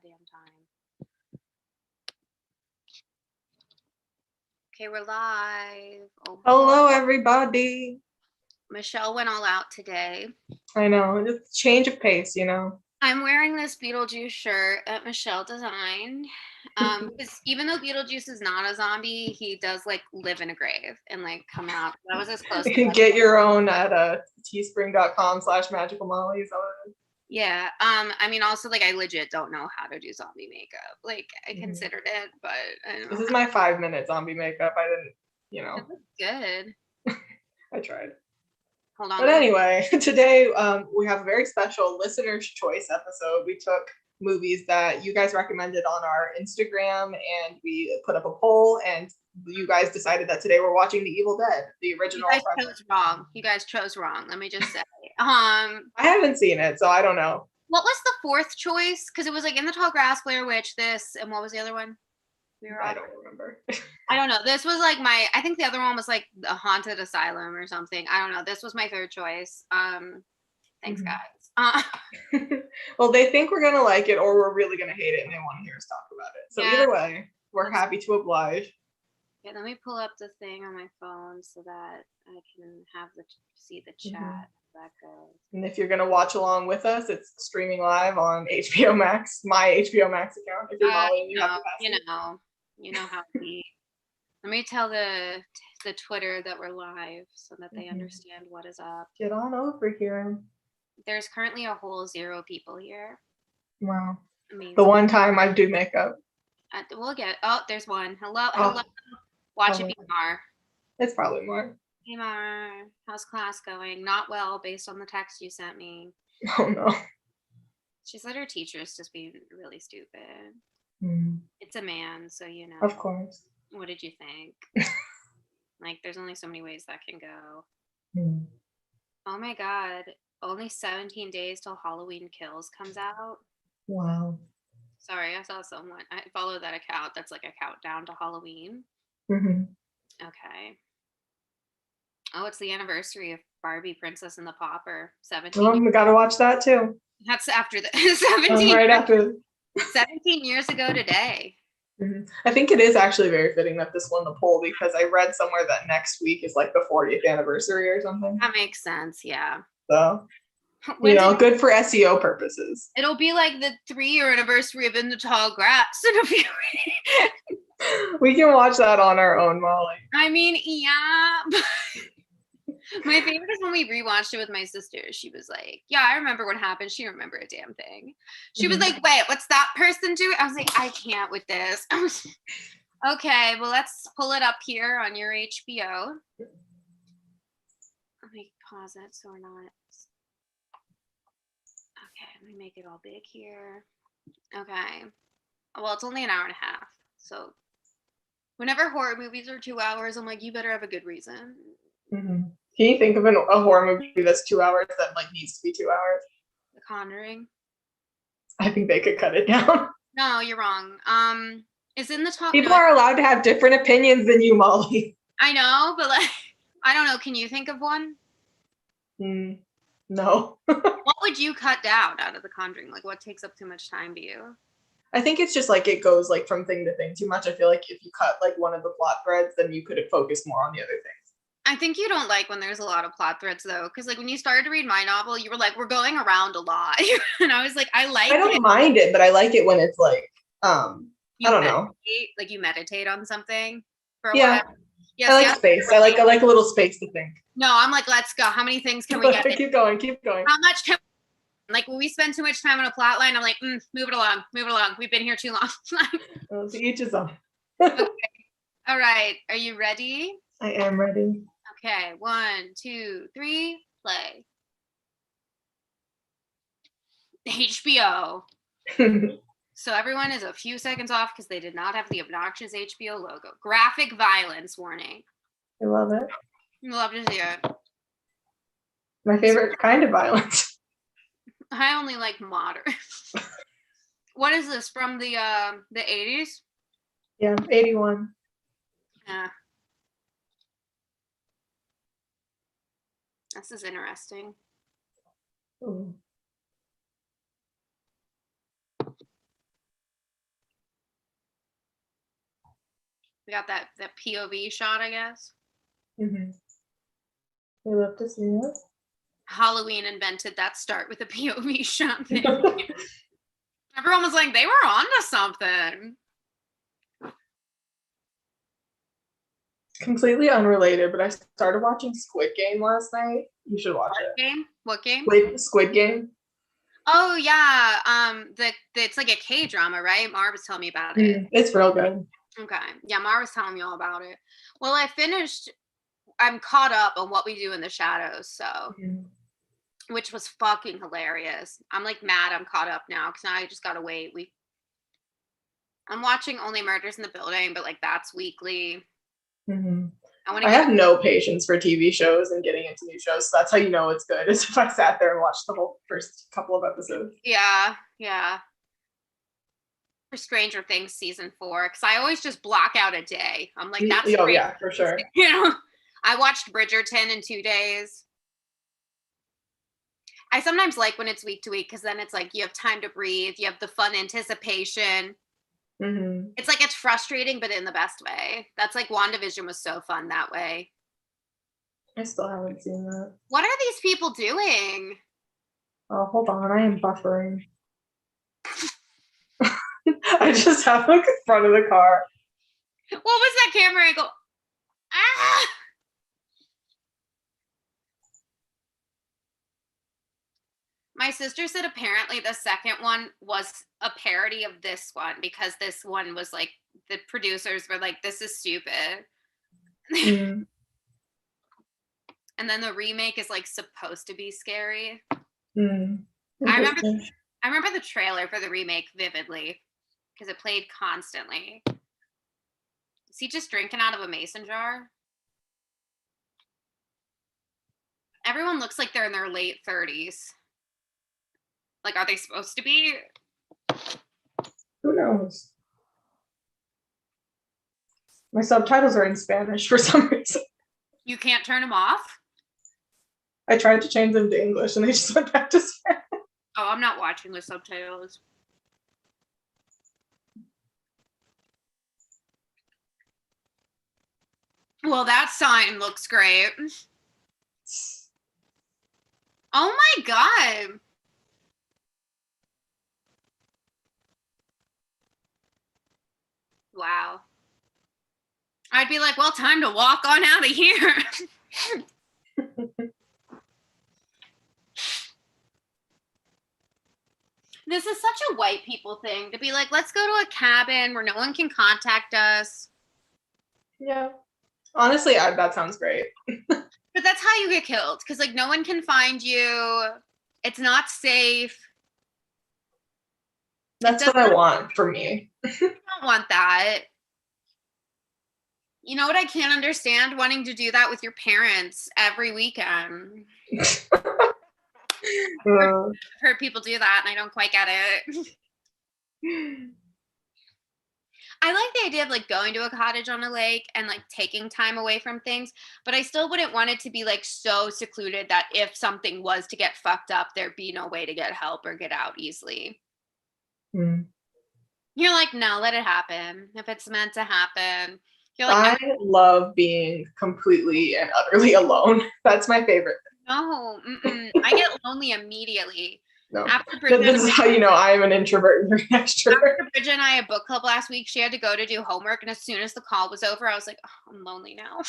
goddamn time. Okay, we're live. Oh, Hello, everybody. Michelle went all out today. I know, it's change of pace, you know. I'm wearing this Beetlejuice shirt that Michelle designed. Because even though Beetlejuice is not a zombie, he does like live in a grave and like come out. That was as close You as can I get your own at teespring.com/magicalmolly. Yeah. I mean, also like I legit don't know how to do zombie makeup. Like I considered it, but I don't know. This is my 5-minute zombie makeup. I didn't, It looks good. I tried. Hold on. But anyway, today we have a very special listener's choice episode. We took movies that you guys recommended on our Instagram and we put up a poll, and you guys decided that today we're watching The Evil Dead, the original. You guys chose wrong. You guys chose wrong. Let me just say. I haven't seen it, so I don't know. What was the fourth choice? Because it was like In the Tall Grass, Blair Witch, this, and what was the other one? I don't remember. I don't know. This was like I think the other one was like a haunted asylum or something. I don't know. This was my third choice. Thanks, guys. Well, they think we're gonna like it or we're really gonna hate it, and they want to hear us talk about it. So yeah. Either way, we're happy to oblige. Yeah, let me pull up the thing on my phone so that I can see the chat. That goes. And if you're gonna watch along with us, it's streaming live on HBO Max, my HBO Max account. If you're Molly, you know how it be. Let me tell the Twitter that we're live so that they understand what is up. Get on over here. There's currently a whole 0 people here. Wow. Amazing. The one time I do makeup. We'll get. Oh, there's one. Hello. Watch it be Mar. It's probably Mar. Hey Mar, how's class going? Not well, based on the text you sent me. Oh no. She said her teacher's just being really stupid. It's a man, so you know. Of course. What did you think? Like, there's only so many ways that can go. Oh my god. Only 17 days till Halloween Kills comes out. Wow. Sorry, I saw someone. I follow that account that's like a countdown to Halloween. Okay. Oh, it's the anniversary of Barbie Princess and the Pauper. 17. Oh, we gotta watch that too. That's after the 17. Right after. 17 years ago today. I think it is actually very fitting that this won the poll, because I read somewhere that next week is like the 40th anniversary or something. That makes sense, yeah. So, good for SEO purposes. It'll be like the 3-year anniversary of In the Tall Grass in a few weeks. We can watch that on our own, Molly. I mean, yeah. My favorite is when we rewatched it with my sister. She was like, yeah, I remember what happened. She didn't remember a damn thing. She was like, wait, what's that person doing? I was like, I can't with this. Okay, well, let's pull it up here on your HBO. Let me pause it so we're not. Okay, let me make it all big here. Okay. Well, it's only an hour and a half. So whenever horror movies are 2 hours, I'm like, you better have a good reason. Can you think of a horror movie that's 2 hours that like needs to be 2 hours? The Conjuring. I think they could cut it down. No, you're wrong. It's in the top. People are allowed to have different opinions than you, Molly. I know, but like, I don't know. Can you think of one? No. What would you cut down out of The Conjuring? Like, what takes up too much time to you? I think it's just like it goes like from thing to thing too much. I feel like if you cut like one of the plot threads, then you could focus more on the other things. I think you don't like when there's a lot of plot threads though, because like when you started to read my novel, you were like, we're going around a lot. And I was like, I don't mind it, but I like it when it's like, I don't know. Like you meditate on something for a while. Yeah, I like space. I like a little space to think. No, I'm like, let's go. How many things can we get? Keep going. How much can like when we spend too much time on a plot line, I'm like, move it along. We've been here too long. To each his own. Okay. All right. Are you ready? I am ready. Okay, 1, 2, 3, play. HBO. So everyone is a few seconds off because they did not have the obnoxious HBO logo. Graphic violence warning. I love it. I love to see it. My favorite kind of violence. I only like moderate. What is this, from the 80s? Yeah, 81. Yeah. This is interesting. Ooh. We got that POV shot, I guess. Mm-hmm. We love to see it. Halloween invented that start with a POV shot thing. Everyone was like, they were onto something. Completely unrelated, but I started watching Squid Game last night. You should watch it. Game? What game? Squid Game. Oh yeah. It's like a K-drama, right? Mar was telling me about it. It's real good. Okay. Yeah, Mar was telling me all about it. Well, I'm caught up on What We Do in the Shadows, so which was fucking hilarious. I'm like mad I'm caught up now because now I just gotta wait. I'm watching Only Murders in the Building, but like that's weekly. Mm-hmm. I have no patience for TV shows and getting into new shows. So that's how you know it's good, is if I sat there and watched the whole first couple of episodes. Yeah. For Stranger Things season 4, because I always just block out a day. I'm like, that's oh yeah, for sure. You know, I watched Bridgerton in 2 days. I sometimes like when it's week to week because then it's like you have time to breathe. You have the fun anticipation. Mm-hmm. It's like it's frustrating, but in the best way. That's like WandaVision was so fun that way. I still haven't seen that. What are these people doing? Oh, hold on. I am buffering. I just have like the front of the car. What was that camera angle? Ah! My sister said apparently the second one was a parody of this one because this one was like the producers were like, this is stupid. Mm. And then the remake is like supposed to be scary. Mm. I remember the trailer for the remake vividly because it played constantly. Is he just drinking out of a mason jar? Everyone looks like they're in their late 30s. Like, are they supposed to be? Who knows? My subtitles are in Spanish for some reason. You can't turn them off? I tried to change them to English and they just went back to Spanish. Oh, I'm not watching the subtitles. Well, that sign looks great. Oh my god. Wow. I'd be like, well, time to walk on out of here. This is such a white people thing to be like, let's go to a cabin where no one can contact us. Yeah. Honestly, that sounds great. But that's how you get killed because, like, no one can find you. It's not safe. That's what I want for me. I don't want that. You know what I can't understand? Wanting to do that with your parents every weekend. I've heard people do that and I don't quite get it. I like the idea of like going to a cottage on a lake and like taking time away from things, but I still wouldn't want it to be like so secluded that if something was to get fucked up, there'd be no way to get help or get out easily. You're like, no, let it happen. If it's meant to happen. You're like, I love being completely and utterly alone. That's my favorite. No, I get lonely immediately. No. After Bridget, this is how you know I am an introvert and you're an extrovert. After Bridget and I had book club last week, she had to go to do homework, and as soon as the call was over, I was like, oh, I'm lonely now.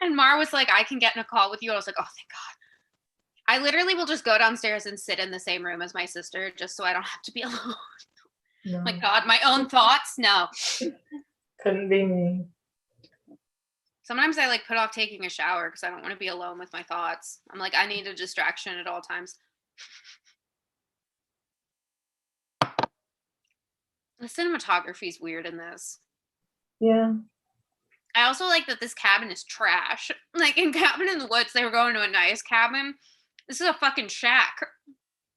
And Mar was like, I can get in a call with you. I was like, oh, thank God. I literally will just go downstairs and sit in the same room as my sister just so I don't have to be alone. No. My God, my own thoughts? No. Couldn't be me. Sometimes I like put off taking a shower because I don't want to be alone with my thoughts. I'm like, I need a distraction at all times. The cinematography is weird in this. Yeah. I also like that this cabin is trash. Like in Cabin in the Woods, they were going to a nice cabin. This is a fucking shack.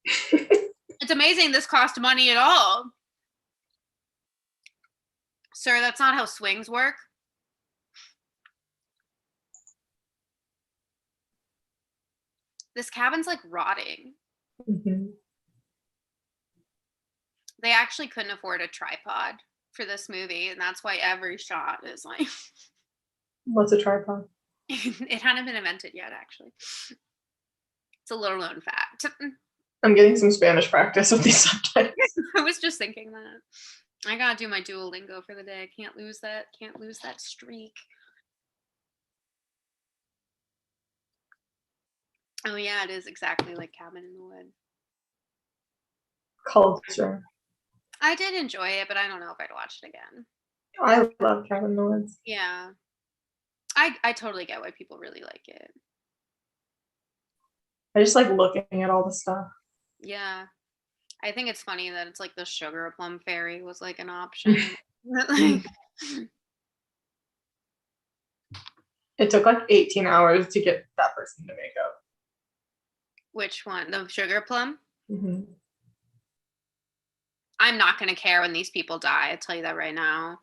It's amazing this cost money at all. Sir, that's not how swings work. This cabin's like rotting. Mm-hmm. They actually couldn't afford a tripod. for this movie, and that's why every shot is like What's a tripod? it hadn't been invented yet, actually. It's a little known fact. I'm getting some Spanish practice with these subtitles. I was just thinking that. I gotta do my Duolingo for the day. I can't lose that. Can't lose that streak. Oh yeah, it is exactly like Cabin in the Wood. Culture. I did enjoy it, but I don't know if I'd watch it again. I love Cabin in the Woods. Yeah. I totally get why people really like it. I just like looking at all the stuff. Yeah. I think it's funny that it's like the sugar plum fairy was like an option. Like, it took like 18 hours to get that person to makeup. which one? The sugar plum? Mm-hmm. I'm not going to care when these people die. I tell you that right now.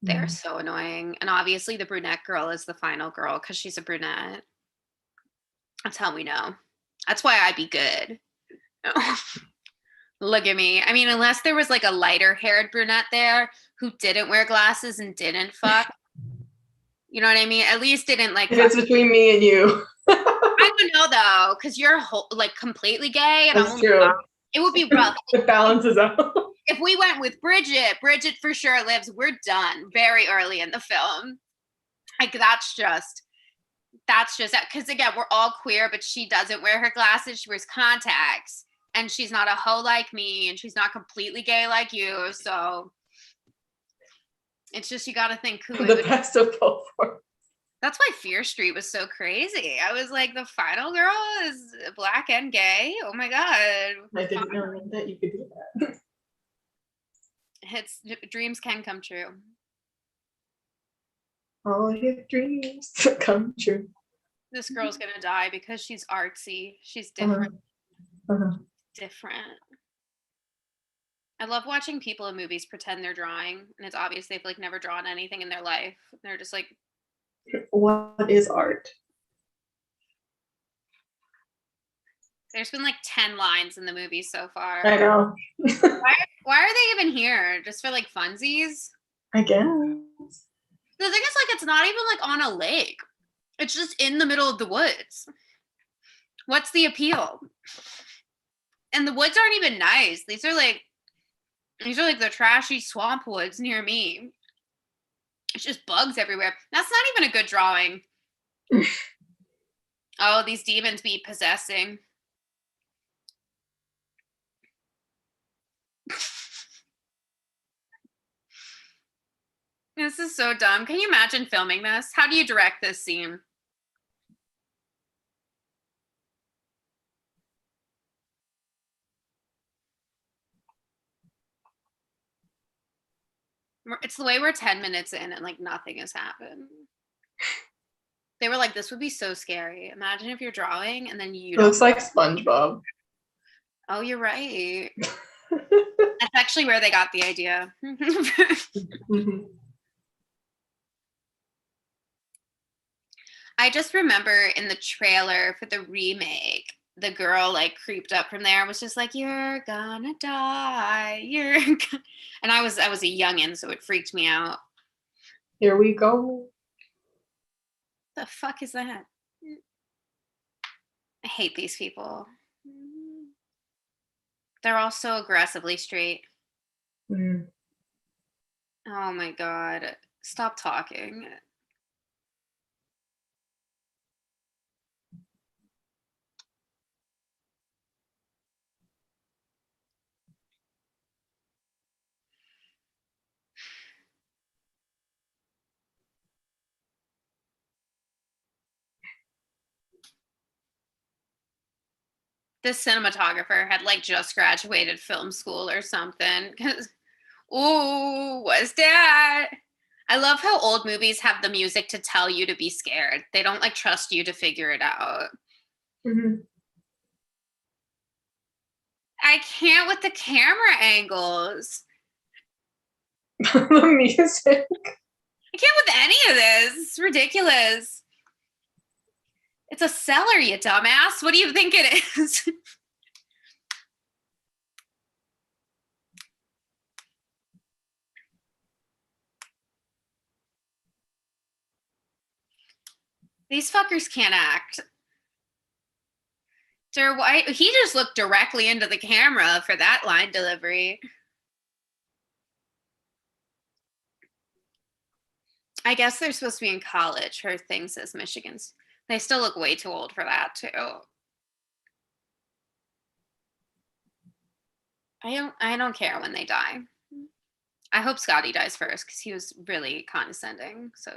They're so annoying. And obviously the brunette girl is the final girl because she's a brunette. That's how we know. That's why I'd be good. Look at me. I mean, unless there was like a lighter haired brunette there who didn't wear glasses and didn't fuck. You know what I mean? At least didn't like. If it's between me and you. I don't know though, because you're like completely gay. And That's true. It would be rough. It balances out. If we went with Bridget for sure lives, we're done very early in the film. Like that's just because again, we're all queer, but she doesn't wear her glasses. She wears contacts, and she's not a hoe like me, and she's not completely gay like you. So it's just you got to think who the best of both worlds. That's why Fear Street was so crazy. I was like, the final girl is black and gay. Oh my god! I didn't know that you could do that. Dreams can come true. All your dreams come true. This girl's gonna die because she's artsy. She's different. Different. I love watching people in movies pretend they're drawing, and it's obvious they've like never drawn anything in their life. They're just like, what is art? There's been like 10 lines in the movie so far. I know. Why are they even here? Just for like funsies? I guess. The thing is, like, it's not even like on a lake. It's just in the middle of the woods. What's the appeal? And the woods aren't even nice. These are like the trashy swamp woods near me. It's just bugs everywhere. That's not even a good drawing. Oh, these demons be possessing. This is so dumb. Can you imagine filming this? How do you direct this scene? It's the way we're 10 minutes in and like nothing has happened. They were like, this would be so scary. Imagine if you're drawing and then you It looks like SpongeBob. Oh, you're right. That's actually where they got the idea. Mm-hmm. I just remember in the trailer for the remake, the girl like creeped up from there and was just like, "You're gonna die. And I was a youngin', so it freaked me out. Here we go. The fuck is that? I hate these people. They're all so aggressively straight. Mm. Oh my god. Stop talking. This cinematographer had like just graduated film school or something. Ooh, what's that? I love how old movies have the music to tell you to be scared. They don't like trust you to figure it out. Mm-hmm. I can't with the camera angles. The music. I can't with any of this. It's ridiculous. It's a cellar, you dumbass. What do you think it is? These fuckers can't act. Sir White, he just looked directly into the camera for that line delivery. I guess they're supposed to be in college. Her thing says Michigan's. They still look way too old for that too. I don't care when they die. I hope Scotty dies first because he was really condescending. So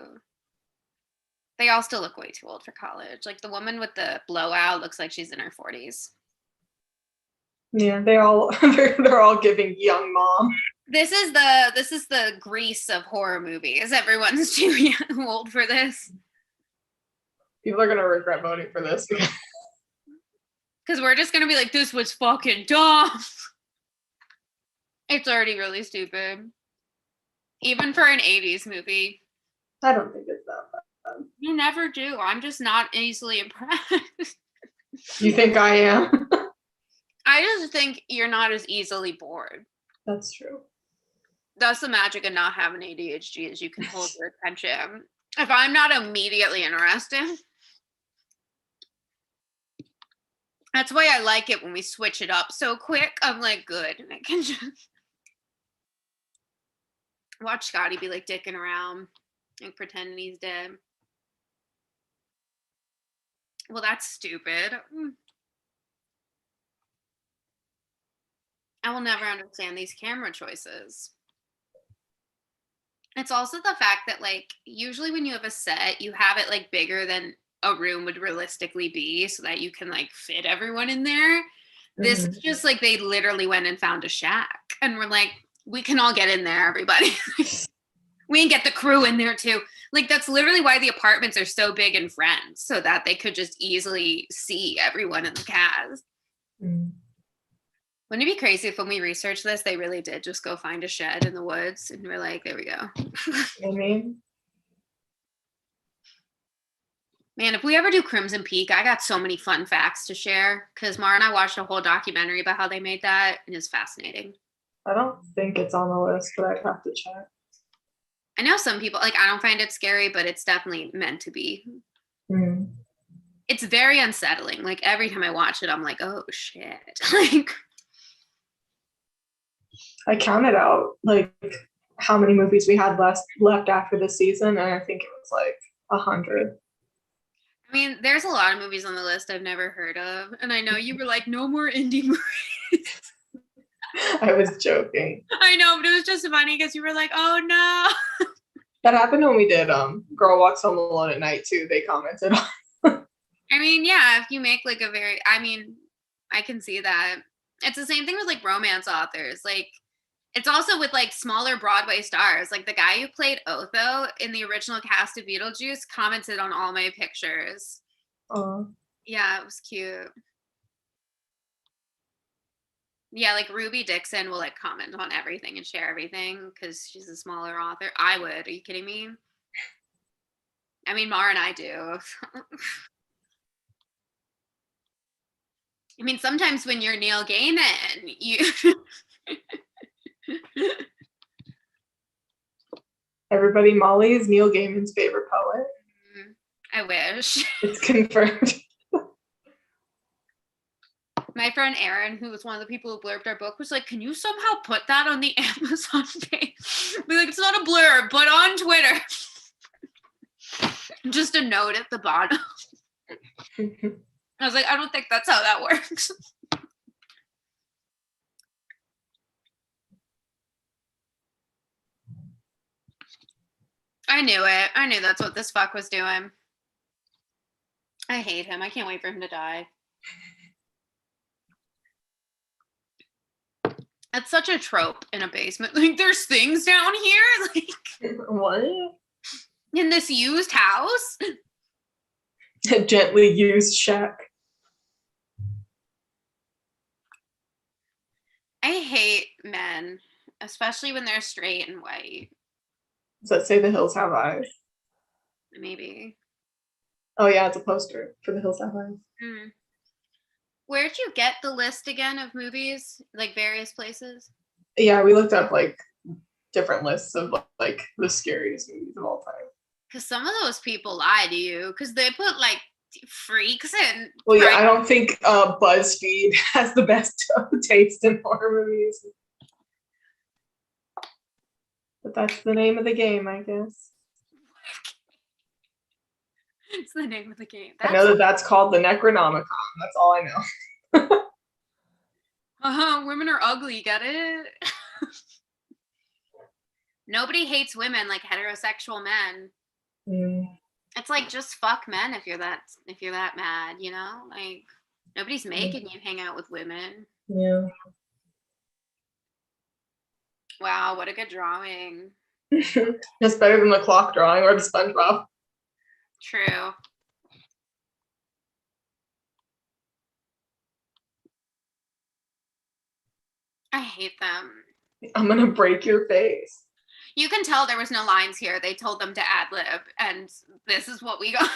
they all still look way too old for college. Like the woman with the blowout looks like she's in her 40s. Yeah, they're all giving young mom. This is the Grease of horror movies. Everyone's too old for this. People are gonna regret voting for this because we're just gonna be like, this was fucking dumb. It's already really stupid, even for an 80s movie. I don't think it's that bad. You never do. I'm just not easily impressed. You think I am? I just think you're not as easily bored. That's true. That's the magic of not having ADHD, is you can hold your attention. If I'm not immediately interested, that's why I like it when we switch it up so quick. I'm like, good. And I can just watch Scotty be like dicking around and pretending he's dead. Well, that's stupid. I will never understand these camera choices. It's also the fact that, like, usually when you have a set, you have it like bigger than a room would realistically be so that you can like fit everyone in there. Mm-hmm. This is just like they literally went and found a shack and we're like, we can all get in there, everybody. We can get the crew in there too. Like, that's literally why the apartments are so big in Friends, so that they could just easily see everyone in the cast. Mm. Wouldn't it be crazy if when we researched this, they really did just go find a shed in the woods and we're like, there we go. I mean, man, if we ever do Crimson Peak, I got so many fun facts to share because Mara and I watched a whole documentary about how they made that and it's fascinating. I don't think it's on the list, but I'd have to check. I know some people, like, I don't find it scary, but it's definitely meant to be. Mm. It's very unsettling. Like, every time I watch it, I'm like, oh, shit. Like, I counted out, like, how many movies we had left after this season, and I think it was, like, 100. I mean, there's a lot of movies on the list I've never heard of, and I know you were like, no more indie movies. I was joking. I know, but it was just funny because you were like, oh no. That happened when we did Girl Walks Home Alone at Night too. They commented on. I mean, yeah, if you make like I can see that. It's the same thing with like romance authors. Like, it's also with like smaller Broadway stars. Like the guy who played Otho in the original cast of Beetlejuice commented on all my pictures. Oh. Yeah, it was cute. Yeah, like Ruby Dixon will like comment on everything and share everything because she's a smaller author. I would. Are you kidding me? I mean, Mara and I do. I mean, sometimes when you're Neil Gaiman, you. Everybody, Molly is Neil Gaiman's favorite poet. I wish. It's confirmed. My friend Erin, who was one of the people who blurbed our book, was like, can you somehow put that on the Amazon page? Be like, it's not a blurb, but on Twitter. Just a note at the bottom. I was like, I don't think that's how that works. I knew it. I knew that's what this fuck was doing. I hate him. I can't wait for him to die. That's such a trope in a basement. Like, there's things down here. Like, what? In this used house? A gently used shack. I hate men, especially when they're straight and white. Does that say The Hills Have Eyes? Maybe. Oh yeah, it's a poster for The Hills Have Eyes. Mm. Where'd you get the list again of movies? Like various places? Yeah, we looked up like different lists of like the scariest movies of all time. Because some of those people lie to you because they put like freaks and. Well, yeah, I don't think BuzzFeed has the best taste in horror movies. But that's the name of the game, I guess. It's the name of the game. I know that's called the Necronomicon. That's all I know. Women are ugly, get it? Nobody hates women like heterosexual men. It's like just fuck men if you're that mad, you know? Like nobody's making you hang out with women. Yeah. Wow, what a good drawing. It's better than the clock drawing or the SpongeBob. True. I hate them. I'm gonna break your face. You can tell there was no lines here. They told them to ad lib, and this is what we got.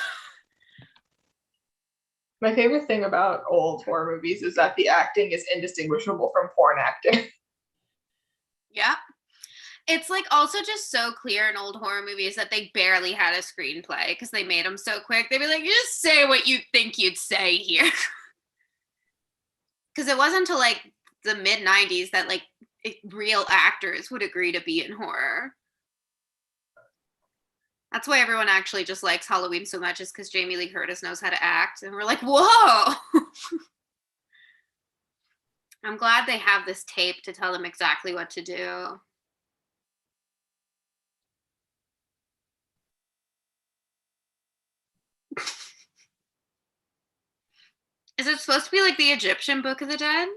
My favorite thing about old horror movies is that the acting is indistinguishable from porn acting. Yeah. It's like also just so clear in old horror movies that they barely had a screenplay because they made them so quick. They'd be like, you just say what you think you'd say here. Because it wasn't until like the mid 90s that like real actors would agree to be in horror. That's why everyone actually just likes Halloween so much, is because Jamie Lee Curtis knows how to act. And we're like, whoa. I'm glad they have this tape to tell them exactly what to do. Is it supposed to be like the Egyptian Book of the Dead?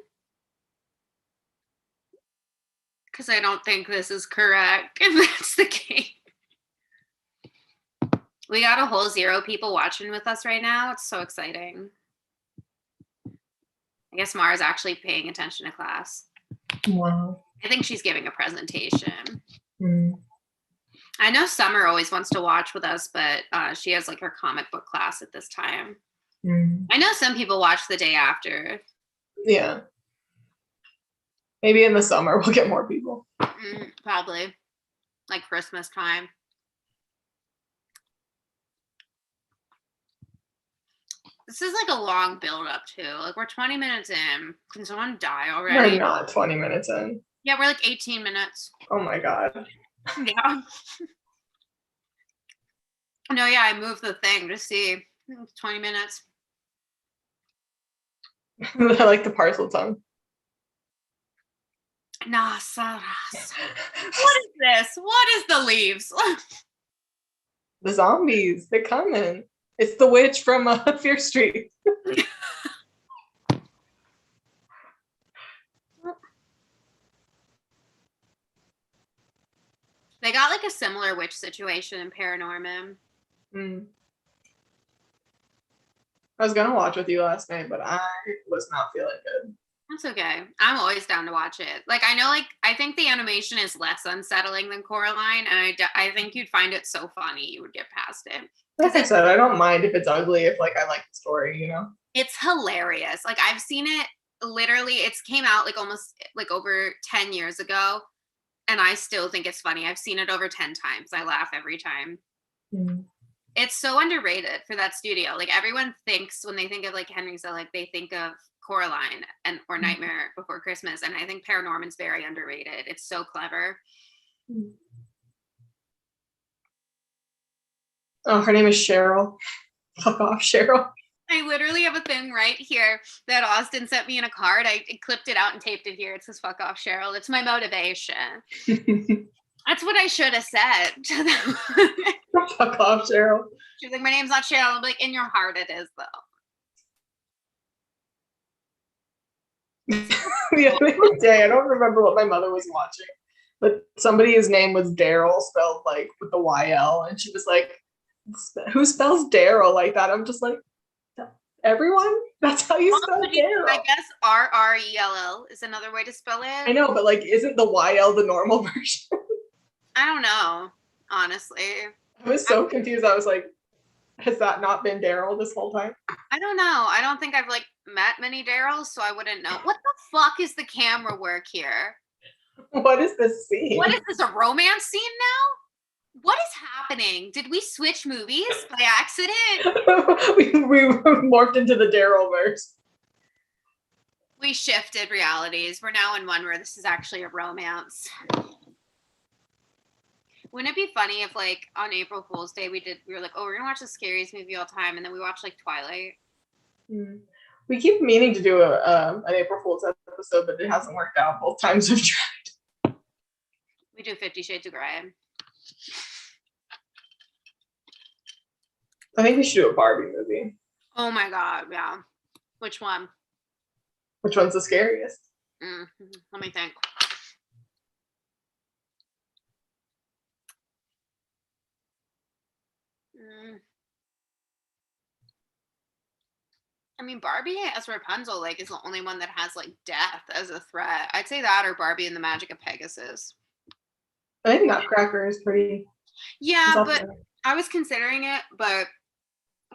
Because I don't think this is correct if that's the case. We got a whole 0 people watching with us right now. It's so exciting. I guess Mara's actually paying attention to class. Wow. I think she's giving a presentation. I know Summer always wants to watch with us, but she has like her comic book class at this time. I know some people watch the day after. Yeah. Maybe in the summer we'll get more people. Probably. Like Christmas time. This is like a long build up too. Like we're 20 minutes in. Can someone die already? We're not 20 minutes in. Yeah, we're like 18 minutes. Oh my God. Yeah. No, yeah, I moved the thing to see. 20 minutes. I like the parcel tongue. Nasaras. What is this? What is the leaves? The zombies, they're coming. It's the witch from Fear Street. They got like a similar witch situation in Paranorman. I was gonna watch with you last night, but I was not feeling good. That's okay. I'm always down to watch it. Like I know, like I think the animation is less unsettling than Coraline, and I think you'd find it so funny you would get past it. Like I said, I don't mind if it's ugly if like I like the story, you know. It's hilarious. Like I've seen it literally. It's came out like almost like over 10 years ago, and I still think it's funny. I've seen it over 10 times. I laugh every time. It's so underrated for that studio. Like everyone thinks when they think of like Henry Selick, they think of Coraline or Nightmare Before Christmas, and I think Paranorman's very underrated. It's so clever. Oh, her name is Cheryl. Fuck off, Cheryl. I literally have a thing right here that Austin sent me in a card. I clipped it out and taped it here. It says "fuck off, Cheryl." It's my motivation. That's what I should have said to them. Fuck off, Cheryl. She's like, "My name's not Cheryl." I'm like, "In your heart, it is, though." The other day, I don't remember what my mother was watching, but somebody's name was Daryl, spelled like with the YL, and she was like, "Who spells Daryl like that?" I'm just like, everyone? That's how you spell Daryl. I guess RRELL is another way to spell it. I know, but like, isn't the YL the normal version? I don't know, honestly. I was so confused. I was like, has that not been Daryl this whole time? I don't know. I don't think I've like met many Daryls, so I wouldn't know. What the fuck is the camera work here? What is this scene? What is this, a romance scene now? What is happening? Did we switch movies by accident? we morphed into the Daryl verse. We shifted realities. We're now in one where this is actually a romance. Wouldn't it be funny if, like, on April Fool's Day, we were like, oh, we're gonna watch the scariest movie of all time, and then we watched like Twilight. We keep meaning to do an April Fool's episode, but it hasn't worked out both times we've tried. We do 50 Shades of Grey. I think we should do a Barbie movie. Oh my god, yeah. Which one? Which one's the scariest? Let me think. I mean, Barbie as Rapunzel, like, is the only one that has, like, death as a threat. I'd say that or Barbie and the Magic of Pegasus. I think Nutcracker is pretty. Yeah, but I was considering it, but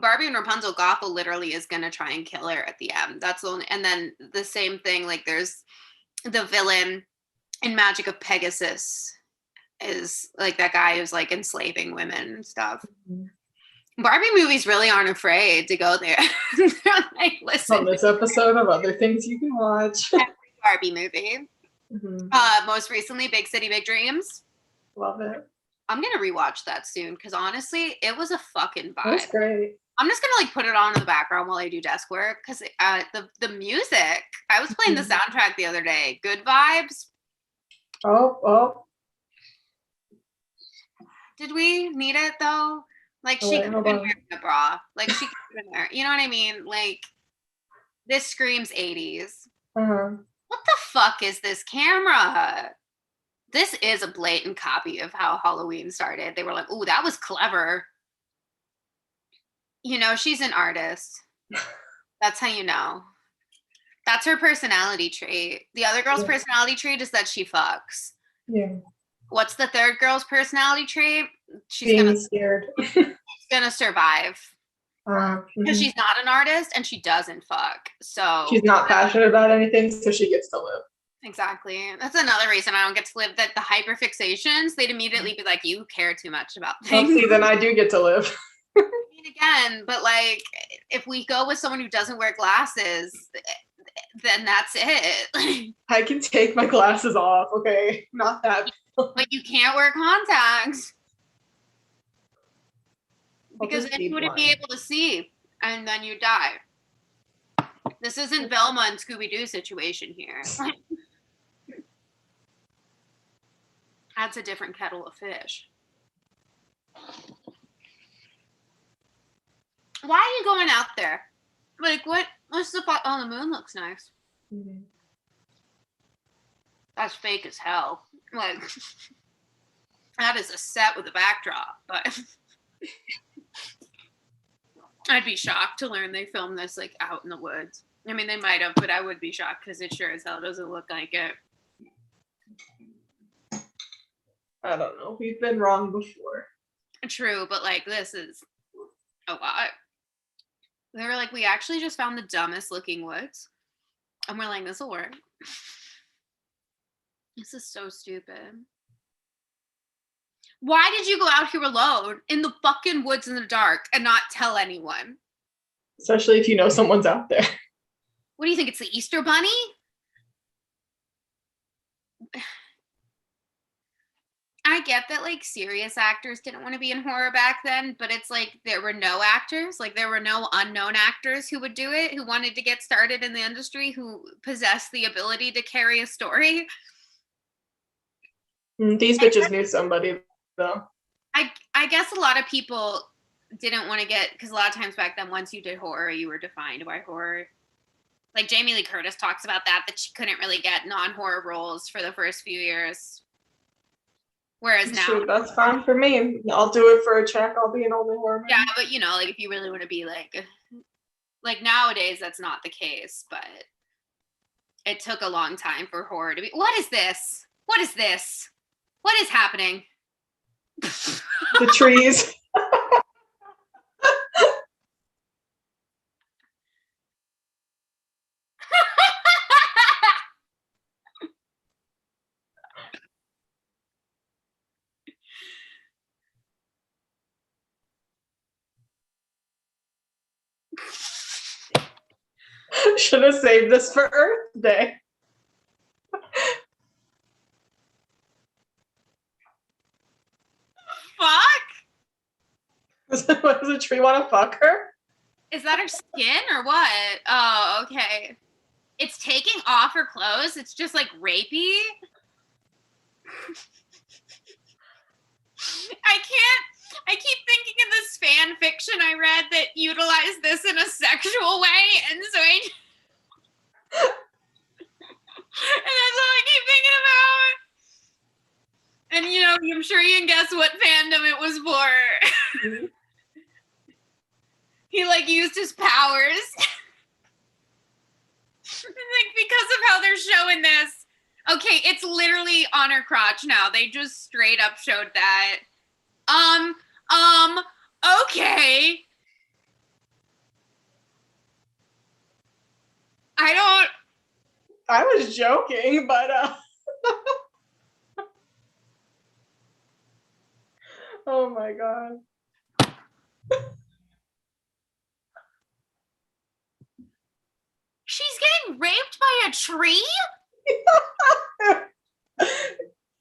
Barbie and Rapunzel, Gothel literally is gonna try and kill her at the end. That's the only, and then the same thing, like, there's the villain in Magic of Pegasus is like that guy who's like enslaving women and stuff. Barbie movies really aren't afraid to go there. They're like, listen. On this episode of other things you can watch. Barbie movie. Most recently, Big City, Big Dreams. Love it. I'm gonna rewatch that soon because honestly, it was a fucking vibe. That's great. I'm just gonna like put it on in the background while I do desk work because the music. I was playing the soundtrack the other day. Good vibes. Oh. Did we need it though? Like she could have been wearing a bra. Like she could have been there. You know what I mean? Like this screams 80s. What the fuck is this camera? This is a blatant copy of how Halloween started. They were like, "Ooh, that was clever." You know, she's an artist. That's how you know. That's her personality trait. The other girl's personality trait is that she fucks. Yeah. What's the third girl's personality trait? She's being scared. She's gonna survive. Because she's not an artist and she doesn't fuck. So she's not passionate about anything, so she gets to live. Exactly. That's another reason I don't get to live. That the hyperfixations, they'd immediately be like, "You care too much about things." Well, see, then I do get to live. I mean, again, but like, if we go with someone who doesn't wear glasses, then that's it. I can take my glasses off. Okay, not that. But you can't wear contacts because then you wouldn't be able to see, and then you die. This isn't Velma and Scooby-Doo situation here. That's a different kettle of fish. Why are you going out there? Like, what's the fuck? Oh, the moon looks nice. That's fake as hell. Like, that is a set with a backdrop, but I'd be shocked to learn they filmed this, like, out in the woods. I mean, they might have, but I would be shocked because it sure as hell doesn't look like it. I don't know. We've been wrong before. True, but, like, this is a lot. They were like, we actually just found the dumbest looking woods. And we're like, this will work. This is so stupid. Why did you go out here alone in the fucking woods in the dark and not tell anyone? Especially if you know someone's out there. What do you think? It's the Easter Bunny? I get that, like, serious actors didn't want to be in horror back then, but it's like there were no actors, like there were no unknown actors who would do it, who wanted to get started in the industry, who possessed the ability to carry a story. These bitches knew somebody, though. I guess a lot of people didn't want to get, because a lot of times back then, once you did horror, you were defined by horror. Like Jamie Lee Curtis talks about that she couldn't really get non-horror roles for the first few years. Whereas now, sure, that's fine for me. I'll do it for a check. I'll be an only horror man. Yeah, but you know, like if you really want to be like nowadays, that's not the case. But it took a long time for horror to be. What is this? What is this? What is happening? The trees. Should have saved this for Earth Day. Fuck? Does the tree want to fuck her? Is that her skin or what? Oh, okay. It's taking off her clothes. It's just like rapey. I keep thinking of this fan fiction I read that utilized this in a sexual way, and so and that's all I keep thinking about. And you know, I'm sure you can guess what fandom it was for. He like used his powers. Like because of how they're showing this. Okay, it's literally on her crotch now. They just straight up showed that. Okay. I was joking, but oh my god. She's getting raped by a tree?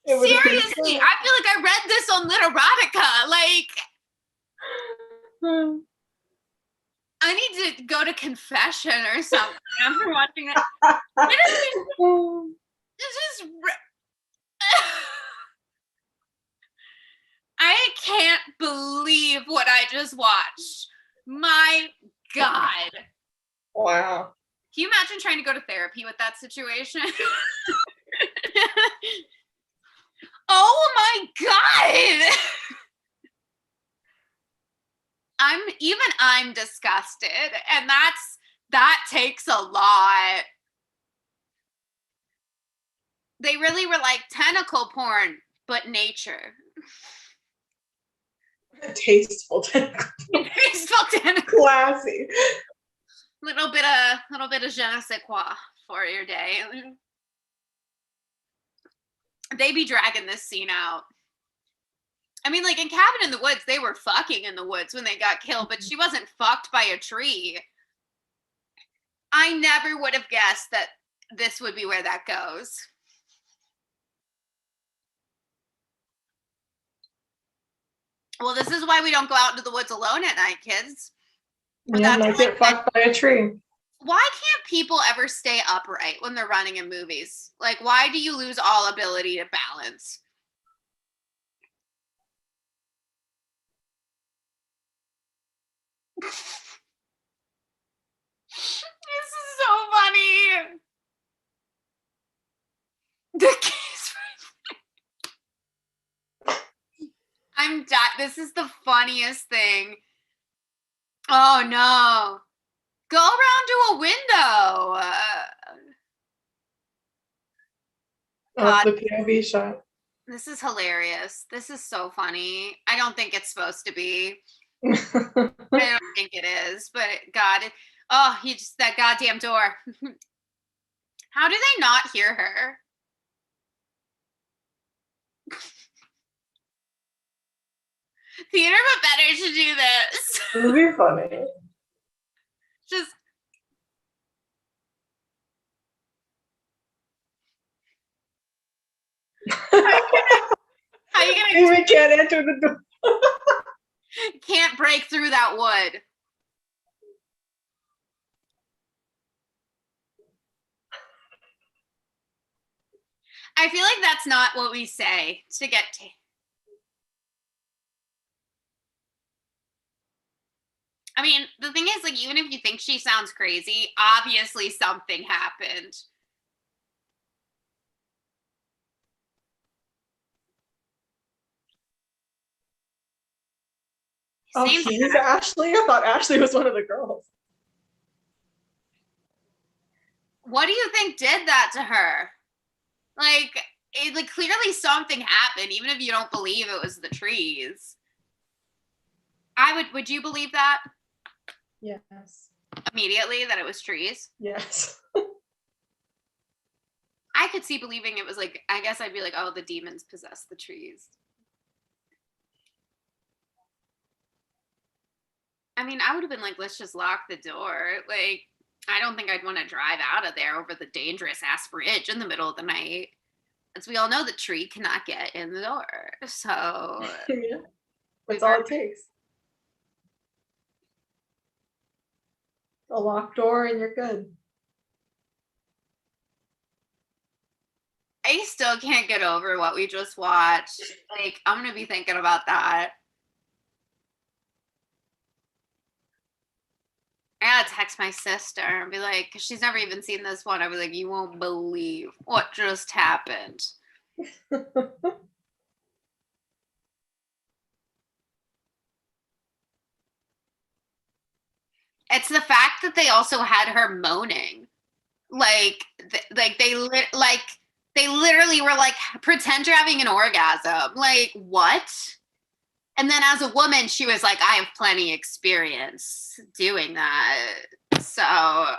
Seriously, I feel like I read this on Literotica. Like, I need to go to confession or something after watching that. This is I can't believe what I just watched. My God. Wow. Can you imagine trying to go to therapy with that situation? Oh my God. I'm disgusted. And that takes a lot. They really were like tentacle porn, but nature. Tasteful tentacle. Tasteful tentacle. Classy. Little bit of je ne sais quoi for your day. They be dragging this scene out. I mean, like in Cabin in the Woods, they were fucking in the woods when they got killed, but she wasn't fucked by a tree. I never would have guessed that this would be where that goes. Well, this is why we don't go out into the woods alone at night, kids. Yeah, might get fucked by a tree. Why can't people ever stay upright when they're running in movies? Like, why do you lose all ability to balance? This is so funny. The kiss. I'm dying. This is the funniest thing. Oh no. Go around to a window. God. The POV shot. This is hilarious. This is so funny. I don't think it's supposed to be. I don't think it is, but God, he just that goddamn door. How do they not hear her? Theater but better should do this. It would be funny. Just how you gonna we can't enter the door. Can't break through that wood. I feel like that's not what we say to get to. I mean, the thing is, like, even if you think she sounds crazy, obviously something happened. Oh, he's Ashley? I thought Ashley was one of the girls. What do you think did that to her? Like, clearly something happened, even if you don't believe it was the trees. Would you believe that? Yes. Immediately that it was trees? Yes. I could see believing it was like, I guess I'd be like, oh, the demons possess the trees. I mean, I would have been like, let's just lock the door. Like, I don't think I'd want to drive out of there over the dangerous ass bridge in the middle of the night. As we all know, the tree cannot get in the door. So Yeah, we that's all better. it takes. A locked door and you're good. I still can't get over what we just watched. Like, I'm gonna be thinking about that. I gotta text my sister and be like, 'cause she's never even seen this one. I was like, you won't believe what just happened. It's the fact that they also had her moaning, like, they literally were like, pretend you're having an orgasm. Like, what? And then as a woman, she was like, I have plenty experience doing that. So I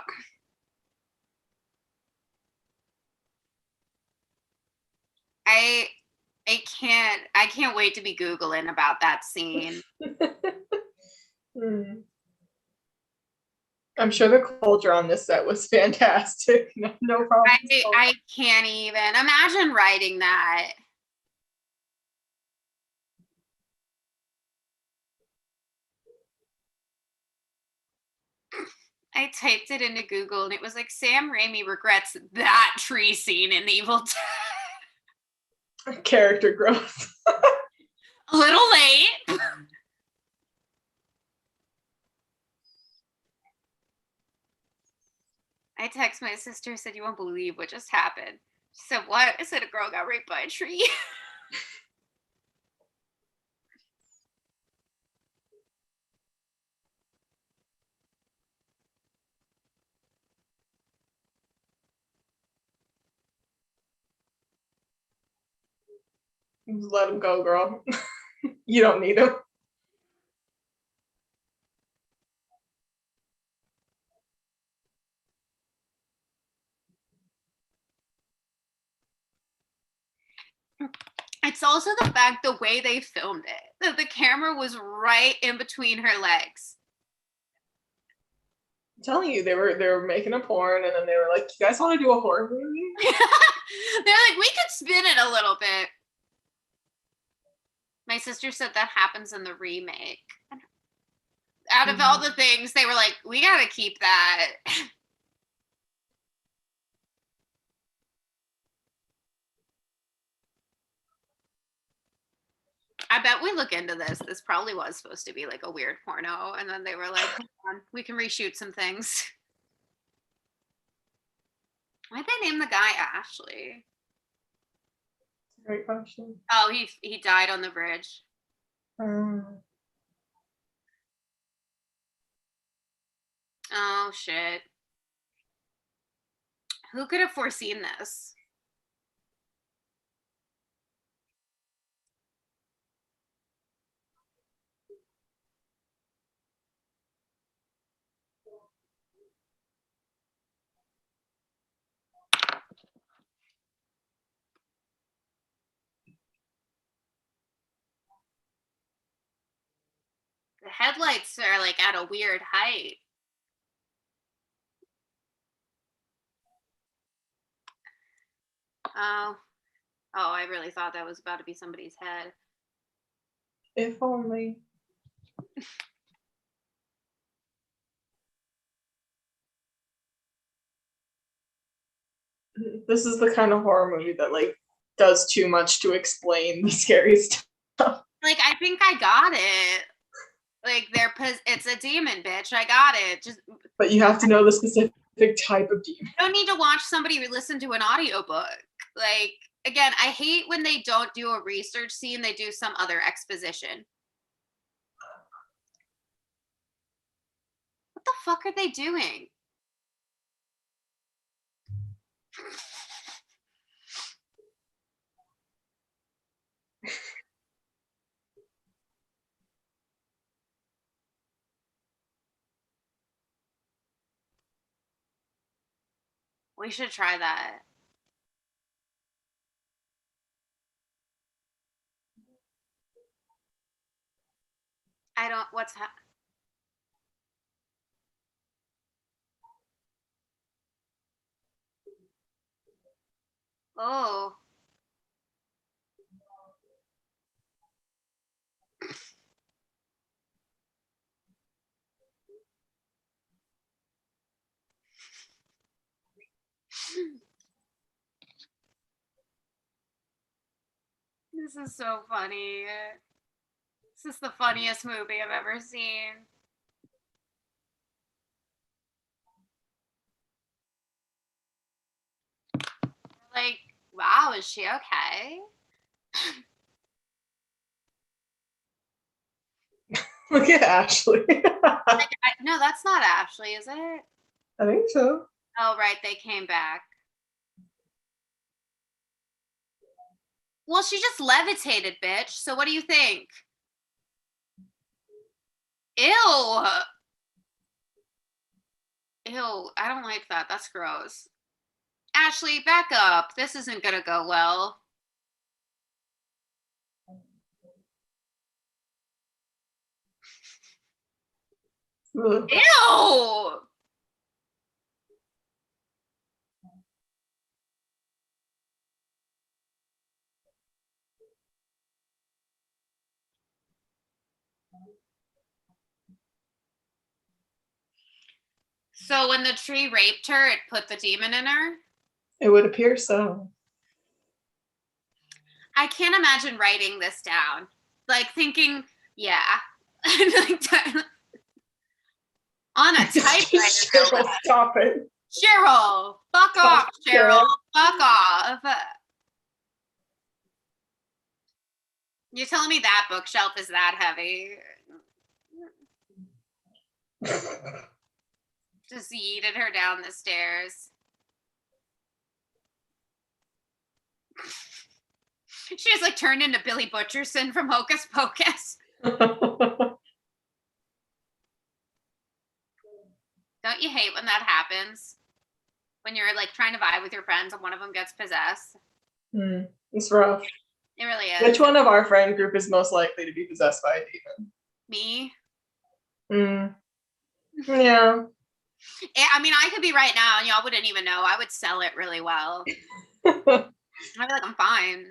I can't wait to be Googling about that scene. Hmm. I'm sure the culture on this set was fantastic. No problem. I can't even imagine writing that. I typed it into Google and it was like Sam Raimi regrets that tree scene in Evil Dead. Character growth. A little late. I text my sister, said, you won't believe what just happened. She said, what? I said, a girl got raped by a tree. Just let him go, girl. You don't need him. It's also the fact the way they filmed it, that the camera was right in between her legs. I'm telling you, they were making a porn, and then they were like, "You guys want to do a horror movie?" They're like, we could spin it a little bit. My sister said that happens in the remake. Out of all the things, they were like, we gotta keep that. I bet we look into this. This probably was supposed to be like a weird porno, and then they were like, hold on, we can reshoot some things. Why'd they name the guy Ashley? Great question. Oh, he died on the bridge. Oh shit. Who could have foreseen this? The headlights are like at a weird height. Oh, oh, I really thought that was about to be somebody's head. If only. This is the kind of horror movie that like does too much to explain the scary stuff. Like, I think I got it. Like, it's a demon, bitch. I got it. Just But you have to know the specific type of demon. you don't need to watch somebody listen to an audiobook. Like, again, I hate when they don't do a research scene, they do some other exposition. What the fuck are they doing? We should try that. I don't, what's Oh. This is so funny. This is the funniest movie I've ever seen. Like, wow, is she okay? Look at Ashley. No, that's not Ashley, is it? I think so. Oh, right, they came back. Well, she just levitated, bitch. So what do you think? Ew. Ew, I don't like that. That's gross. Ashley, back up. This isn't gonna go well. Ugh. Ew. So when the tree raped her, it put the demon in her? It would appear so. I can't imagine writing this down. Like thinking, yeah. On a typewriter. Cheryl, stop it. Cheryl, fuck Stop, off, Cheryl. Cheryl. Fuck off. You're telling me that bookshelf is that heavy? Just yeeted her down the stairs. She just like turned into Billy Butcherson from Hocus Pocus. Don't you hate when that happens? When you're like trying to vibe with your friends and one of them gets possessed? It's rough. It really is. Which one of our friend group is most likely to be possessed by a demon? Me? Yeah. I mean, I could be right now and y'all wouldn't even know. I would sell it really well. I'd be like, I'm fine.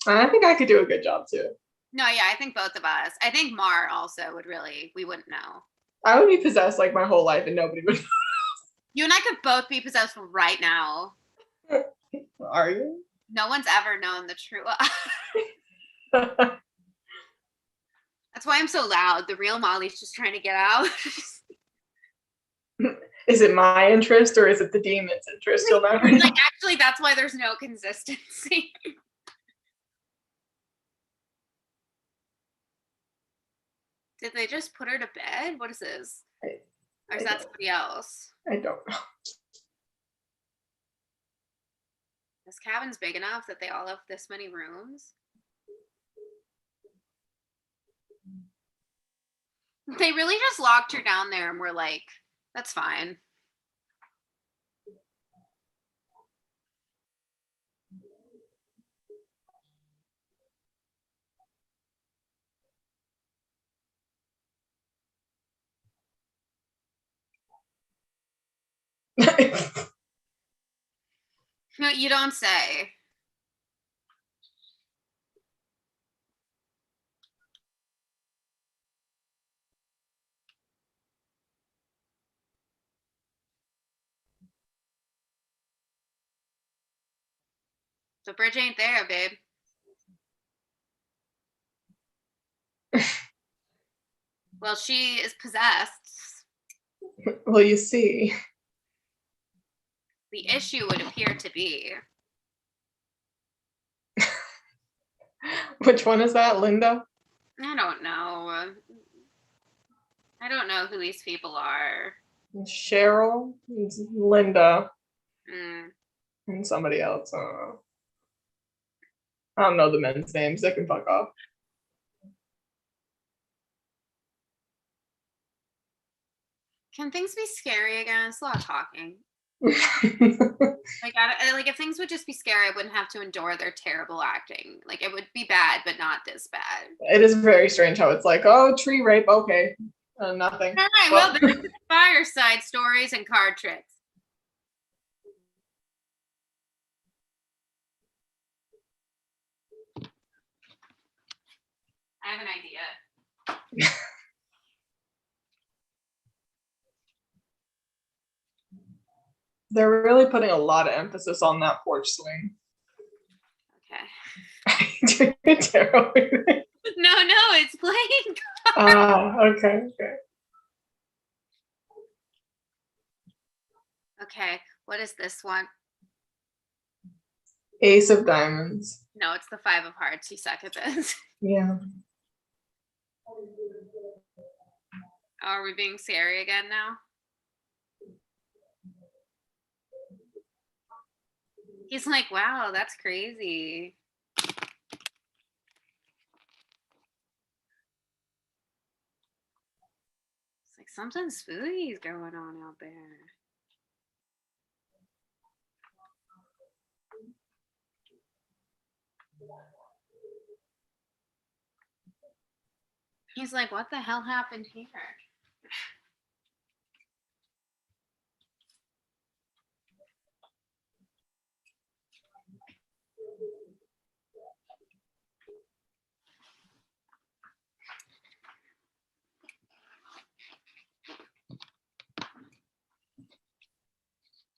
I think I could do a good job too. No, yeah, I think both of us. I think Mar also would really, we wouldn't know. I would be possessed like my whole life and nobody would. You and I could both be possessed right now. Are you? No one's ever known the true. That's why I'm so loud. The real Molly's just trying to get out. Is it my interest or is it the demon's interest? You'll never know. Like, actually, that's why there's no consistency. Did they just put her to bed? What is this? Or is that somebody else? I don't know. This cabin's big enough that they all have this many rooms. They really just locked her down there and were like, that's fine. No, you don't say. The bridge ain't there, babe. Well, she is possessed. Well, you see. The issue would appear to be. Which one is that, Linda? I don't know. I don't know who these people are. Cheryl, Linda, Mm. and somebody else. I don't know the men's names. They can fuck off. Can things be scary again? It's a lot of talking. Like if things would just be scary, I wouldn't have to endure their terrible acting. Like it would be bad, but not this bad. It is very strange how it's like, oh, tree rape, okay, nothing. All right, well, this is fireside stories and card tricks. They're really putting a lot of emphasis on that porch swing. Okay. Tarot. No, it's playing. Okay. Okay, what is this one? Ace of Diamonds. No, it's the 5 of Hearts. You suck at this. Yeah. Oh, are we being scary again now? He's like, wow, that's crazy. It's like something spooky is going on out there. He's like, what the hell happened here?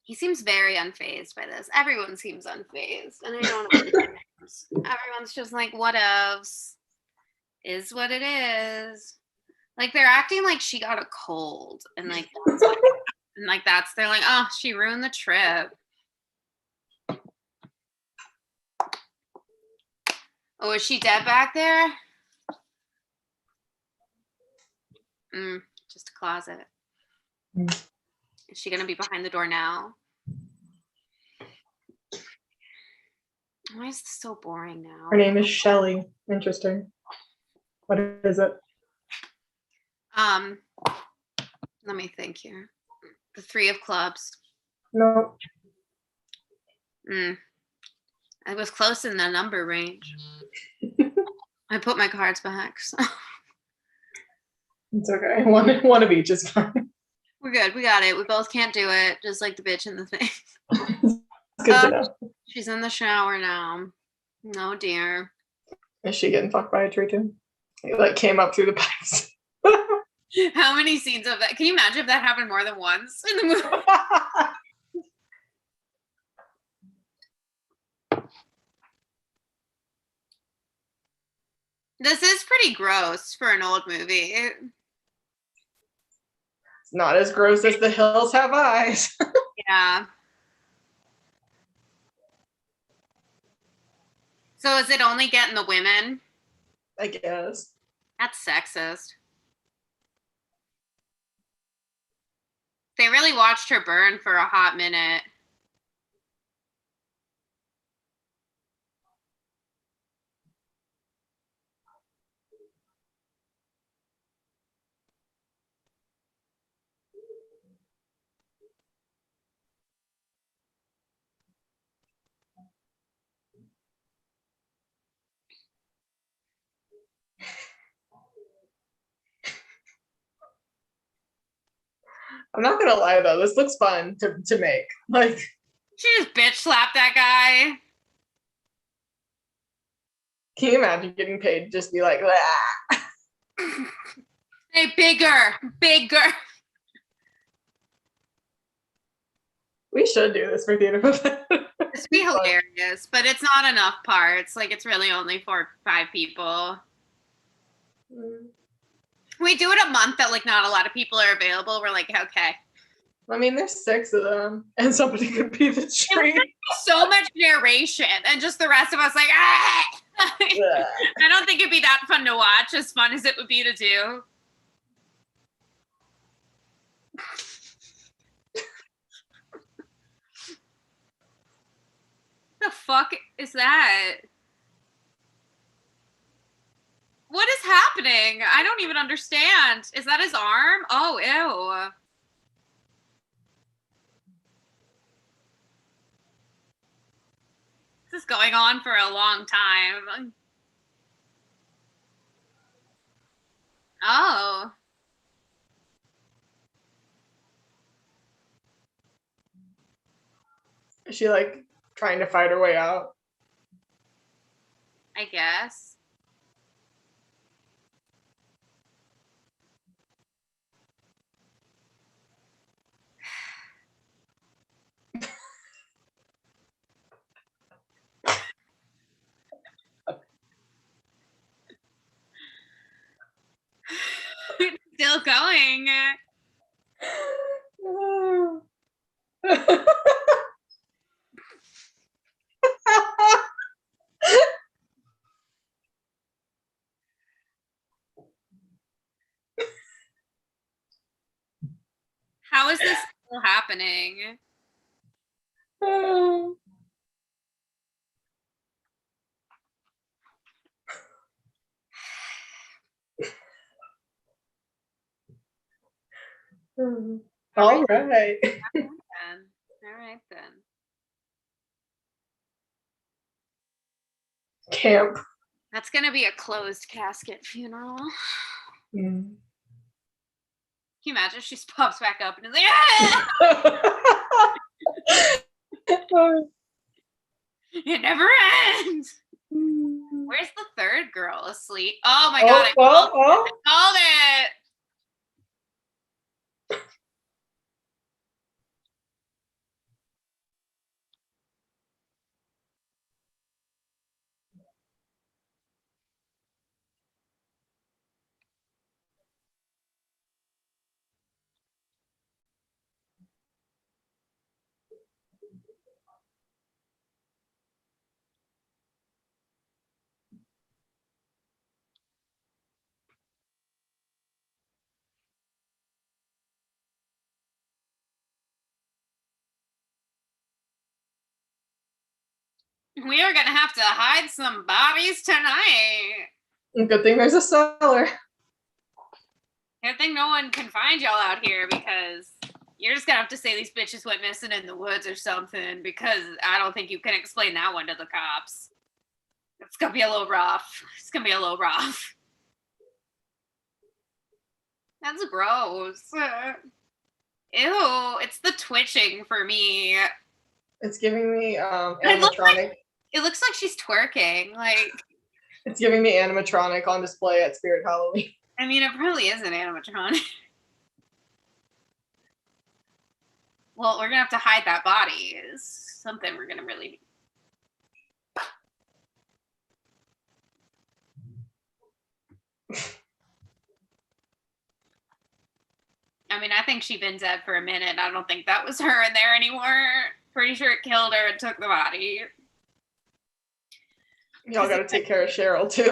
He seems very unfazed by this. Everyone seems unfazed, and I don't know. Everyone's just like, what else? Is what it is. Like they're acting like she got a cold, and like they're like, oh, she ruined the trip. Oh, is she dead back there? Just a closet. Is she gonna be behind the door now? Why is this so boring now? Her name is Shelly. Interesting. What is it? Let me think here. The 3 of Clubs. No. I was close in the number range. I put my cards back. So. It's okay. One of each is fine. We're good. We got it. We both can't do it, just like the bitch in the thing. It's good to know. She's in the shower now. No, dear. Is she getting fucked by a tree too? It like came up through the pipes. How many scenes of that? Can you imagine if that happened more than once in the movie? This is pretty gross for an old movie. It's not as gross as The Hills Have Eyes. Yeah. So is it only getting the women? I guess. That's sexist. They really watched her burn for a hot minute. I'm not gonna lie though, this looks fun to make. Like She just bitch slapped that guy. can you imagine getting paid to just be like, ah. Hey, bigger. We should do this for theater. This would be hilarious, but it's not enough parts. Like it's really only 4 or 5 people. We do it a month that like not a lot of people are available. We're like, okay. I mean, there's 6 of them, and somebody could be the tree. So much narration, and just the rest of us like, ah! I don't think it'd be that fun to watch, as fun as it would be to do. The fuck is that? What is happening? I don't even understand. Is that his arm? Oh, ew. This is going on for a long time. Oh. Is she like trying to fight her way out? I guess. Still going. How is this still happening? All right. All right then. Camp. That's gonna be a closed casket funeral. Mm. Can you imagine if she pops back up and is like, ah! It never ends. Where's the third girl asleep? Oh my god, I called it. We are gonna have to hide some bodies tonight. Good thing there's a cellar. Good thing no one can find y'all out here, because you're just gonna have to say these bitches went missing in the woods or something, because I don't think you can explain that one to the cops. It's gonna be a little rough. It's gonna be a little rough. That's gross. Ew, it's the twitching for me. It's giving me animatronic. It looks like she's twerking. Like, it's giving me animatronic on display at Spirit Halloween. I mean, it probably is an animatronic. Well, we're gonna have to hide that body. Is something we're gonna really. I mean, I think she's been dead for a minute. I don't think that was her in there anymore. Pretty sure it killed her and took the body. Y'all gotta take care of Cheryl too.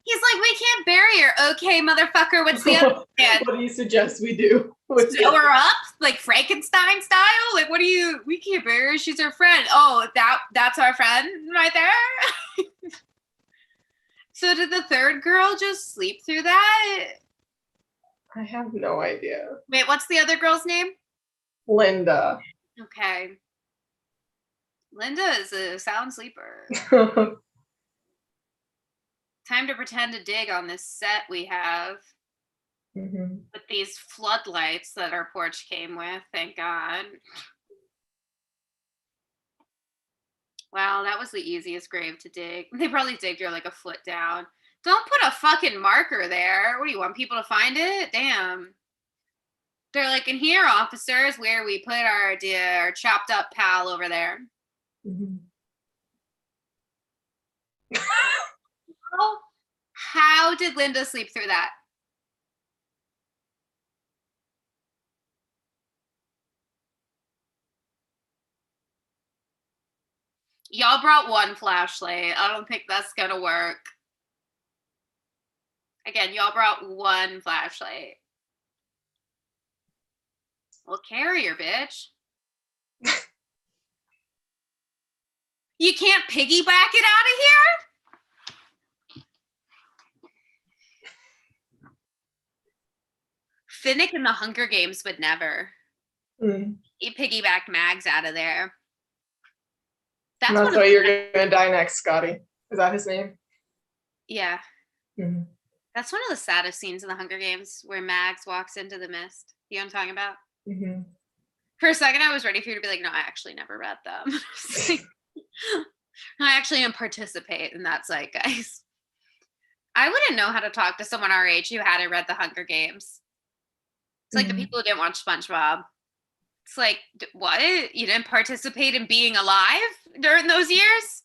He's like, we can't bury her. Okay, motherfucker, what's the other plan? What do you suggest we do? Sew her up? Like Frankenstein style? Like, what do you, we can't bury her, she's our friend. Oh, that's our friend right there? So did the third girl just sleep through that? I have no idea. Wait, what's the other girl's name? Linda. Okay. Linda is a sound sleeper. Time to pretend to dig on this set we have. Mm-hmm. With these floodlights that our porch came with, thank God. Wow, that was the easiest grave to dig. They probably digged her like a foot down. Don't put a fucking marker there. What do you want people to find it? Damn. They're like, in here, officers, where we put our chopped up pal over there. Mm-hmm. How did Linda sleep through that? Y'all brought one flashlight. I don't think that's gonna work. Again, y'all brought one flashlight. Well, carry her, bitch. You can't piggyback it out of here? Finnick in the Hunger Games would never. He piggybacked Mags out of there. That's why you're gonna die next, Scotty. Is that his name? Yeah. Mm-hmm. That's one of the saddest scenes in the Hunger Games, where Mags walks into the mist. You know what I'm talking about? Mm-hmm. For a second, I was ready for you to be like, no, I actually never read them. I actually didn't participate in that zeitgeist. I wouldn't know how to talk to someone our age who hadn't read the Hunger Games. It's like the people who didn't watch SpongeBob. It's like, what? You didn't participate in being alive during those years?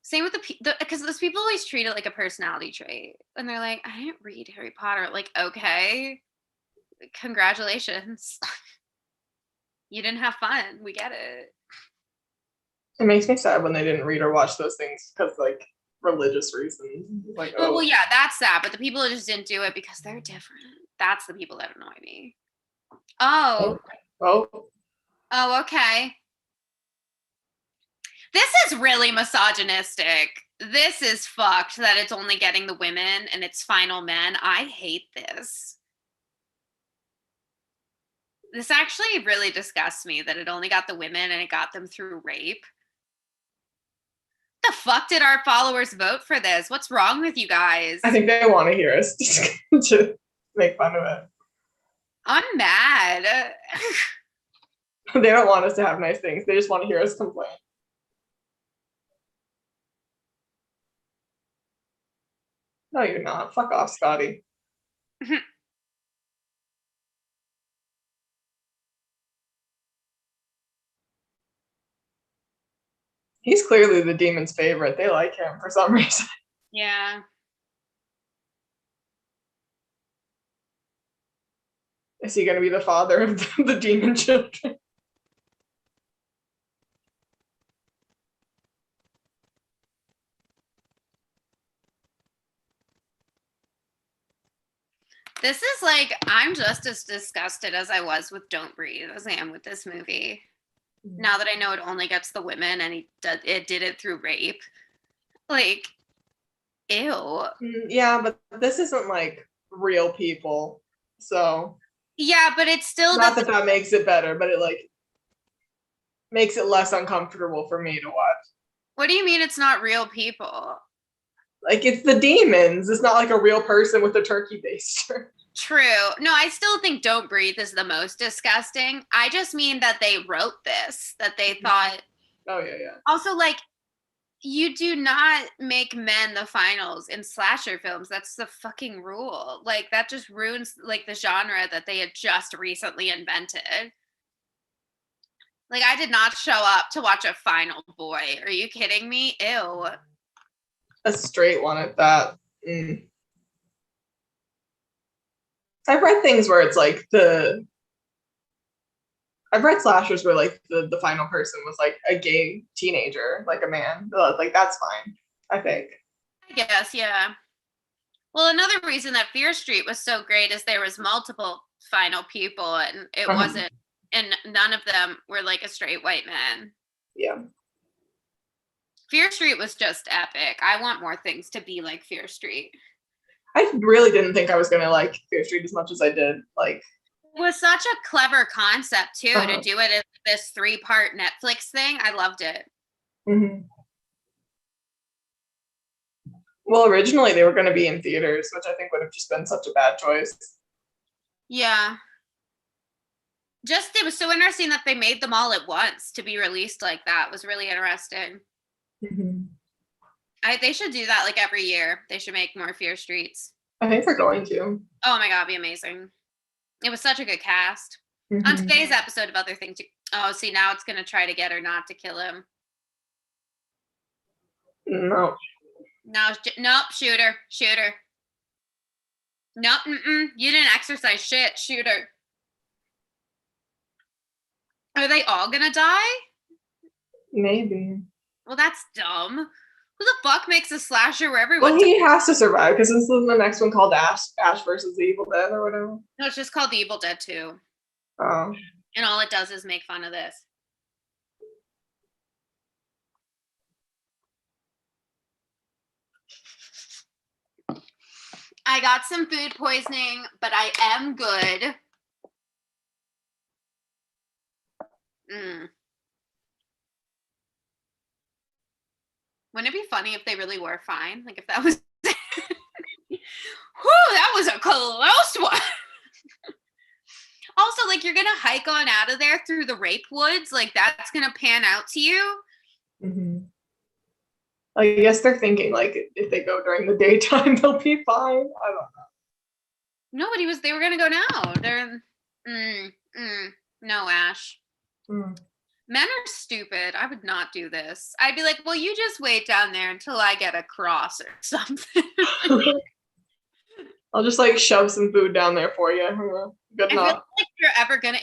Same with because those people always treat it like a personality trait, and they're like, I didn't read Harry Potter. Like, okay, congratulations. You didn't have fun. We get it. It makes me sad when they didn't read or watch those things because like religious reasons. Like, oh, Well, yeah, that's sad. But the people that just didn't do it because they're different. That's the people that annoy me. Oh, oh, okay. This is really misogynistic. This is fucked that it's only getting the women and it's final men. I hate this. This actually really disgusts me that it only got the women and it got them through rape. The fuck did our followers vote for this? What's wrong with you guys? I think they want to hear us to make fun of it. I'm mad. They don't want us to have nice things. They just want to hear us complain. No, you're not. Fuck off, Scotty. He's clearly the demon's favorite. They like him for some reason. Yeah. Is he going to be the father of the demon children? This is like, I'm just as disgusted as I was with Don't Breathe as I am with this movie. Now that I know it only gets the women and it did it through rape. Like, ew. Yeah, but this isn't like real people. So yeah, but it's still not that makes it better, but it like makes it less uncomfortable for me to watch. What do you mean it's not real people? Like, it's the demons. It's not like a real person with a turkey baster. True. No, I still think Don't Breathe is the most disgusting. I just mean that they wrote this, that they thought. Oh, yeah. Also, like, you do not make men the finals in slasher films. That's the fucking rule. Like, that just ruins, like, the genre that they had just recently invented. Like, I did not show up to watch a final boy. Are you kidding me? Ew. A straight one at that. I've read things where it's like I've read slashers where like the final person was like a gay teenager, like a man. Like, that's fine, I think. I guess, yeah. Well, another reason that Fear Street was so great is there was multiple final people and it wasn't, and none of them were like a straight white man. Yeah. Fear Street was just epic. I want more things to be like Fear Street. I really didn't think I was gonna like Fear Street as much as I did. Like, it was such a clever concept too to do it as this 3-part Netflix thing. I loved it. Mm-hmm. Well, originally they were going to be in theaters, which I think would have just been such a bad choice. Yeah. Just, it was so interesting that they made them all at once to be released like that. It was really interesting. Mm-hmm. They should do that like every year. They should make more Fear Streets. I think they're going to. Oh my God, it'd be amazing. It was such a good cast. Mm-hmm. On today's episode of Other Things, oh, see, now it's going to try to get her not to kill him. No. Nope, shoot her. Nope, you didn't exercise shit, shoot her. Are they all gonna die? Maybe. Well, that's dumb. Who the fuck makes a slasher where everyone? Well, he has to survive because this is the next one called Ash versus the Evil Dead or whatever. No, it's just called The Evil Dead 2. Oh. And all it does is make fun of this. I got some food poisoning, but I am good. Wouldn't it be funny if they really were fine? Like if that was whew, that was a close one. Also, like, you're gonna hike on out of there through the rape woods, like that's gonna pan out to you. Mm-hmm. I guess they're thinking like if they go during the daytime, they'll be fine. I don't know. No, but they were gonna go now. They're no, Ash. Men are stupid. I would not do this. I'd be like, well, you just wait down there until I get across or something. I'll just like shove some food down there for you. Good I feel enough. like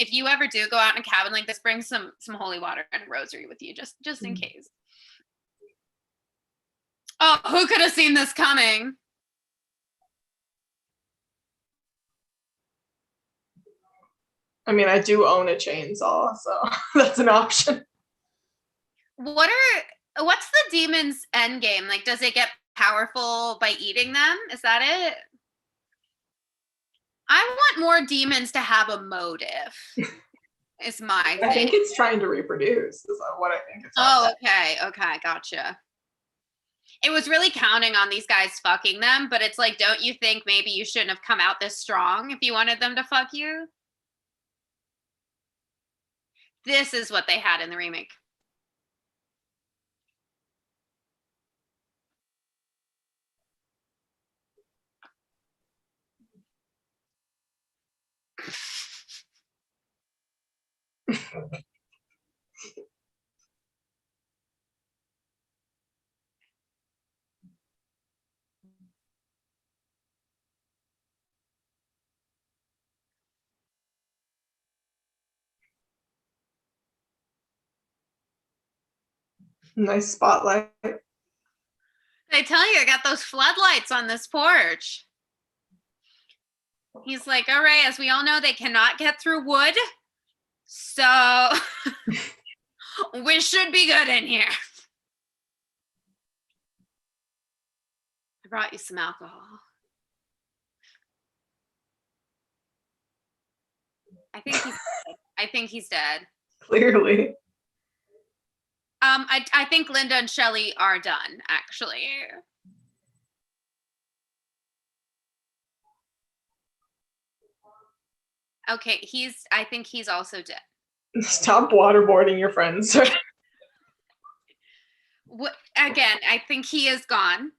if you ever do go out in a cabin like this, bring some holy water and a rosary with you, just in case. Oh, who could have seen this coming? I mean, I do own a chainsaw, so that's an option. What's the demon's end game? Like, does it get powerful by eating them? Is that it? I want more demons to have a motive. Is my thing. I think it's trying to reproduce. Is what I think it's. Oh, okay, gotcha. It was really counting on these guys fucking them, but it's like, don't you think maybe you shouldn't have come out this strong if you wanted them to fuck you? This is what they had in the remake. Nice spotlight. I tell you, I got those floodlights on this porch. He's like, all right, as we all know, they cannot get through wood. So we should be good in here. I brought you some alcohol. I think he's dead. Clearly. I think Linda and Shelley are done, actually. Okay, I think he's also dead. Stop waterboarding your friends. Again, I think he is gone.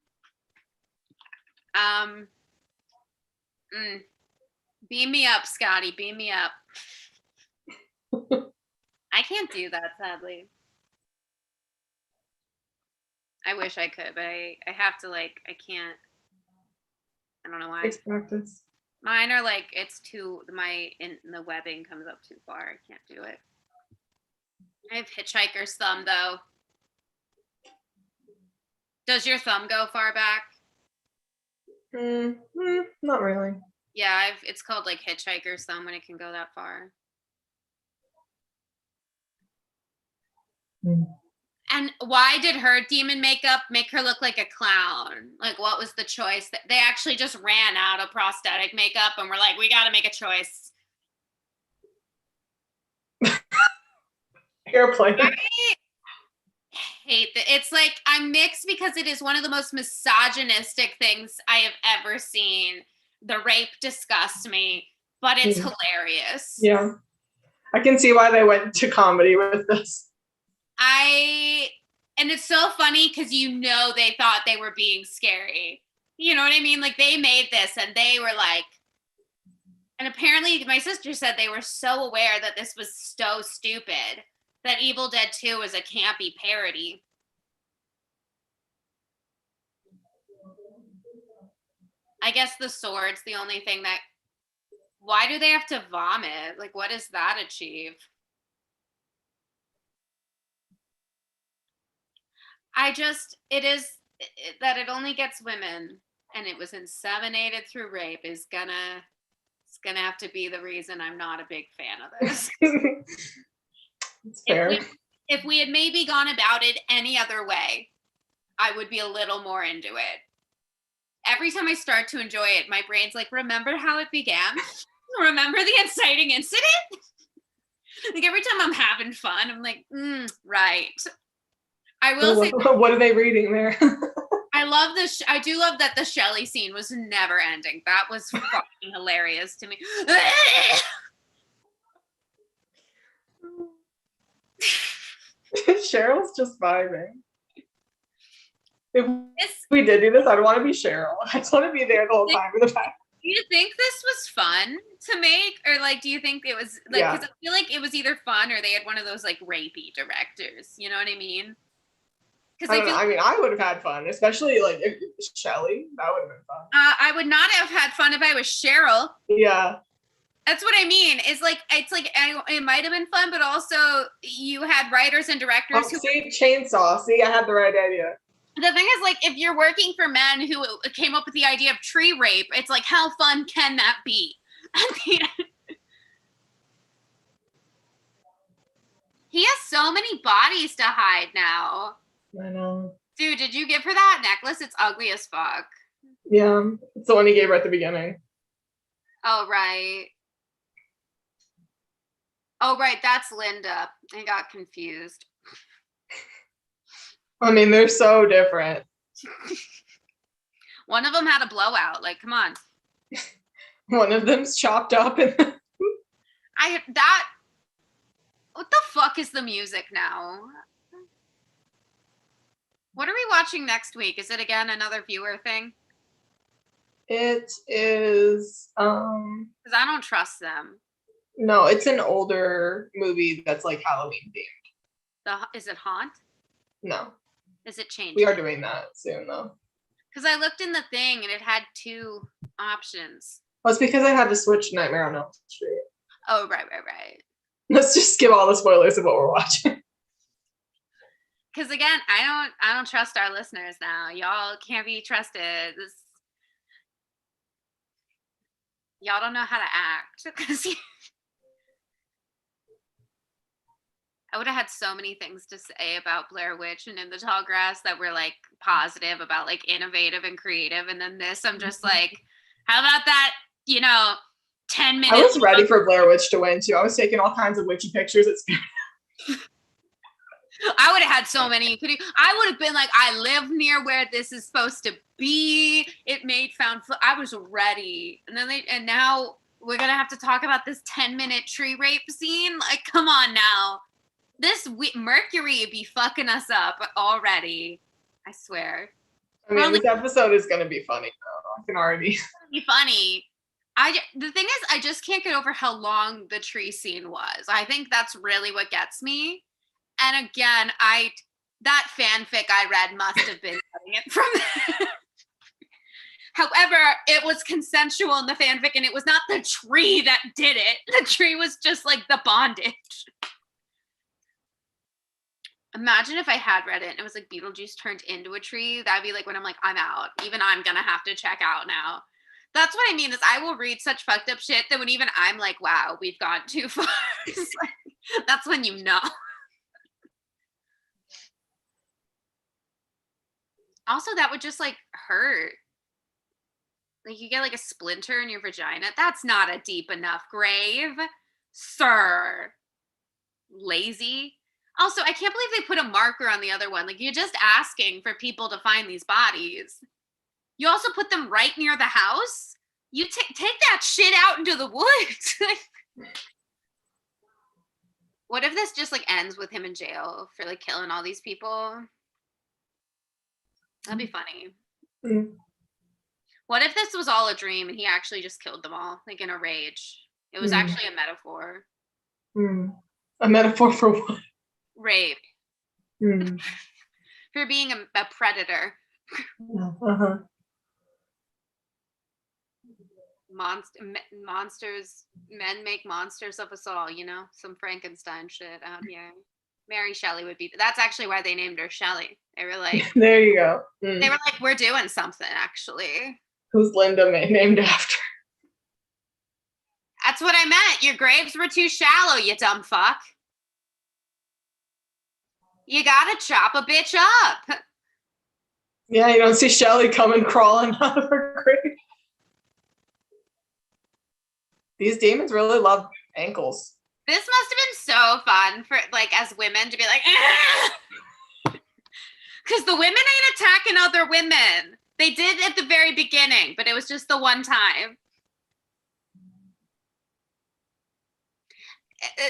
Beam me up, Scotty. Beam me up. I can't do that, sadly. I wish I could, but I have to, like, I can't. I don't know why. It's practice. Mine are like, it's too, the webbing comes up too far. I can't do it. I have hitchhiker's thumb, though. Does your thumb go far back? Not really. Yeah, it's called like hitchhiker's thumb when it can go that far. And why did her demon makeup make her look like a clown? Like, what was the choice? They actually just ran out of prosthetic makeup and were like, we got to make a choice. Airplane. I hate that. It's like, I'm mixed because it is one of the most misogynistic things I have ever seen. The rape disgusts me, but it's hilarious. Yeah. I can see why they went to comedy with this. And it's so funny because they thought they were being scary. You know what I mean? Like, they made this and they were like, and apparently my sister said they were so aware that this was so stupid that Evil Dead 2 was a campy parody. I guess the sword's the only thing that, why do they have to vomit? Like, what does that achieve? That it only gets women and it was inseminated through rape it's gonna have to be the reason I'm not a big fan of this. It's fair. If we had maybe gone about it any other way, I would be a little more into it. Every time I start to enjoy it, my brain's like, remember how it began? Remember the inciting incident? Like, every time I'm having fun, I'm like, right. I will say, what are they reading there? I love this. I do love that the Shelley scene was never ending. That was fucking hilarious to me. Cheryl's just vibing. If we did do this, I'd want to be Cheryl. I just want to be there the whole time in the back. Do you think this was fun to make, or like, do you think it was like? Because I feel like it was either fun or they had one of those like rapey directors. You know what I mean? Because I don't know. I mean, I would have had fun, especially like if it was Shelly. That would have been fun. I would not have had fun if I was Cheryl. Yeah. That's what I mean. It's like it might have been fun, but also you had writers and directors who. See, chainsaw. See, I had the right idea. The thing is, like, if you're working for men who came up with the idea of tree rape, it's like, how fun can that be? He has so many bodies to hide now. I know. Dude, did you give her that necklace? It's ugly as fuck. Yeah, it's the one he gave her at the beginning. Oh, right. Oh, right, that's Linda. I got confused. I mean, they're so different. One of them had a blowout. Like, come on. One of them's chopped up. And what the fuck is the music now? What are we watching next week? Is it again another viewer thing? It is. Because I don't trust them. No, it's an older movie that's like Halloween themed. Is it Haunt? No. Is it changed? We are doing that soon though. Because I looked in the thing and it had 2 options. Well, it's because I had to switch Nightmare on Elm Street. Oh, right. Let's just skip all the spoilers of what we're watching. Because again, I don't trust our listeners now. Y'all can't be trusted. Y'all don't know how to act. Because I would have had so many things to say about Blair Witch and In the Tall Grass that were like positive about like innovative and creative. And then this, I'm just like, how about that, 10 minutes? I was ready for Blair Witch to win too. I was taking all kinds of witchy pictures at Spirit. I would have had so many. I would have been like, I live near where this is supposed to be. It made I was ready. And now we're going to have to talk about this 10-minute tree rape scene. Like, come on now. This Mercury be fucking us up already. I swear. I mean, this episode is going to be funny though. I can already. Be funny. The thing is, I just can't get over how long the tree scene was. I think that's really what gets me. And again, that fanfic I read must have been getting it from there. However, it was consensual in the fanfic, and it was not the tree that did it. The tree was just like the bondage. Imagine if I had read it and it was like Beetlejuice turned into a tree. That'd be like when I'm like, I'm out. Even I'm gonna have to check out now. That's what I mean is I will read such fucked up shit that when even I'm like, wow, we've gone too far. That's when you know. Also, that would just like hurt. Like you get like a splinter in your vagina. That's not a deep enough grave, sir. Lazy. Also, I can't believe they put a marker on the other one. Like, you're just asking for people to find these bodies. You also put them right near the house? You take that shit out into the woods. What if this just, like, ends with him in jail for, like, killing all these people? That'd be funny. Mm. What if this was all a dream and he actually just killed them all, like, in a rage? It was actually a metaphor. A metaphor for what? Rape. For being a predator. Uh-huh. Monsters, men make monsters of us all, some Frankenstein shit out here. Mary Shelley would be, that's actually why they named her Shelley. They were like, there you go. They were like, we're doing something actually. Who's Linda named after? That's what I meant. Your graves were too shallow, you dumb fuck. You gotta chop a bitch up. Yeah, you don't see Shelly coming crawling out of her grave. These demons really love ankles. This must have been so fun for, like, as women to be like, because the women ain't attacking other women. They did at the very beginning, but it was just the one time.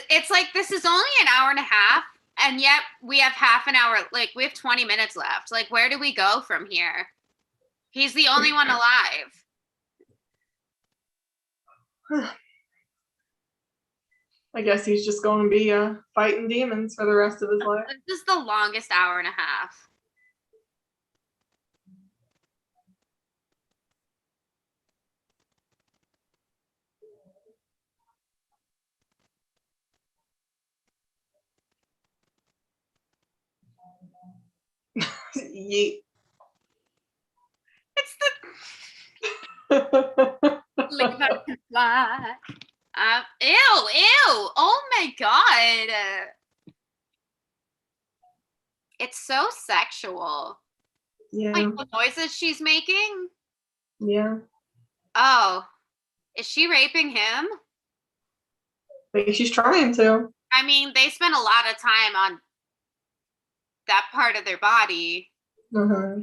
It's like, this is only an hour and a half. And yet we have half an hour, like we have 20 minutes left. Like, where do we go from here? He's the only one alive. I guess he's just going to be fighting demons for the rest of his life. This is the longest hour and a half. Yeet. It's the like if I can fly. Ew. Oh my god. It's so sexual. Yeah. Like the noises she's making. Yeah. Oh, is she raping him? Maybe she's trying to. I mean, they spent a lot of time on that part of their body. Uh-huh.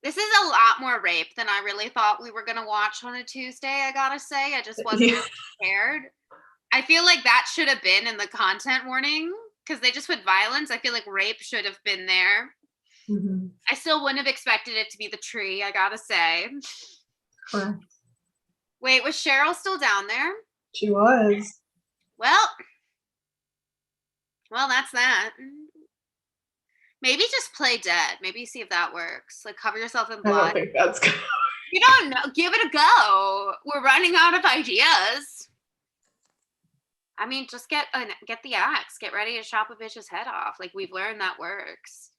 This is a lot more rape than I really thought we were gonna watch on a Tuesday, I gotta say. I just wasn't prepared. I feel like that should have been in the content warning because they just put violence. I feel like rape should have been there. Mm-hmm. I still wouldn't have expected it to be the tree, I gotta say. Correct. Wait, was Cheryl still down there? She was. Well, that's that. Maybe just play dead. Maybe see if that works. Like cover yourself in blood. I don't think that's good. You don't know. Give it a go. We're running out of ideas. I mean, just get the axe. Get ready to chop a bitch's head off. Like we've learned that works.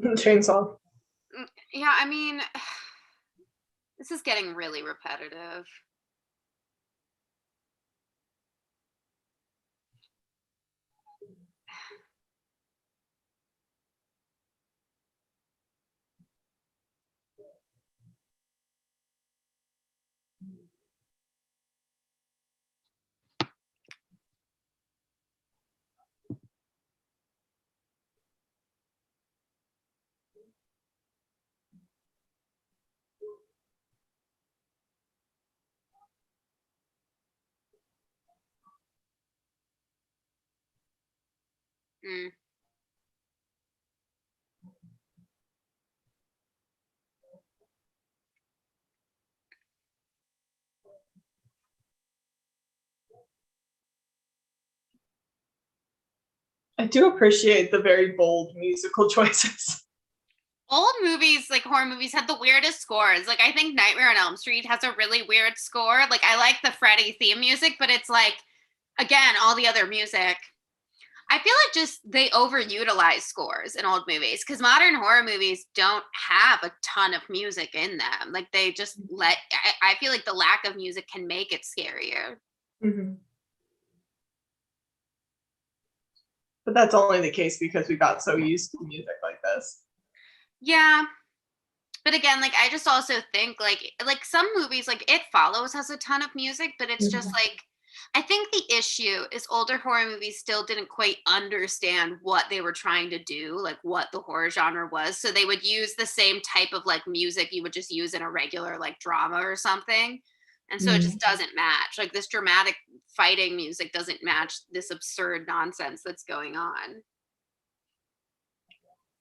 Chainsaw. Yeah, I mean, this is getting really repetitive. Mm. I do appreciate the very bold musical choices. Old movies, like horror movies, had the weirdest scores. Like I think Nightmare on Elm Street has a really weird score. Like I like the Freddy theme music, but it's like, again, all the other music. I feel like just they overutilize scores in old movies because modern horror movies don't have a ton of music in them. Like they just I feel like the lack of music can make it scarier. Mm-hmm. But that's only the case because we got so used to music like this. Yeah. But again, like I just also think like some movies, like It Follows has a ton of music, but it's just like I think the issue is older horror movies still didn't quite understand what they were trying to do, like what the horror genre was. So they would use the same type of like music you would just use in a regular like drama or something. And so it just doesn't match. Like this dramatic fighting music doesn't match this absurd nonsense that's going on.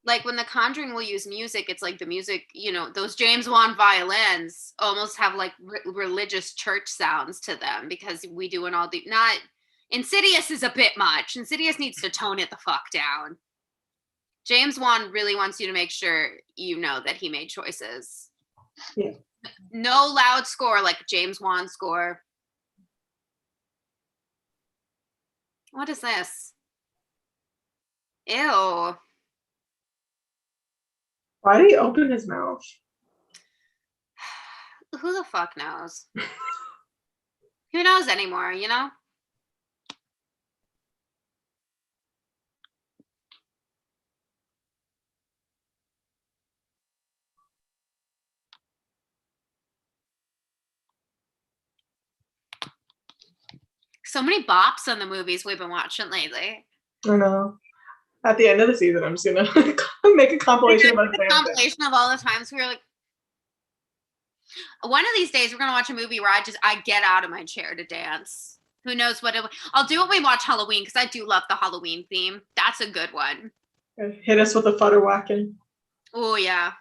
Like when The Conjuring will use music, it's like the music, you know, those James Wan violins almost have like religious church sounds to them because we do an all the not Insidious is a bit much. Insidious needs to tone it the fuck down. James Wan really wants you to make sure you know that he made choices. Yeah. No loud score like James Wan score. What is this? Ew. Why did he open his mouth? Who the fuck knows? Who knows anymore, you know? So many bops on the movies we've been watching lately. I know. At the end of the season, I'm just gonna make a compilation of a compilation of all the times we were like, one of these days we're gonna watch a movie where I get out of my chair to dance. Who knows what I'll do when we watch Halloween because I do love the Halloween theme. That's a good one. Hit us with a futter whacking. Oh yeah.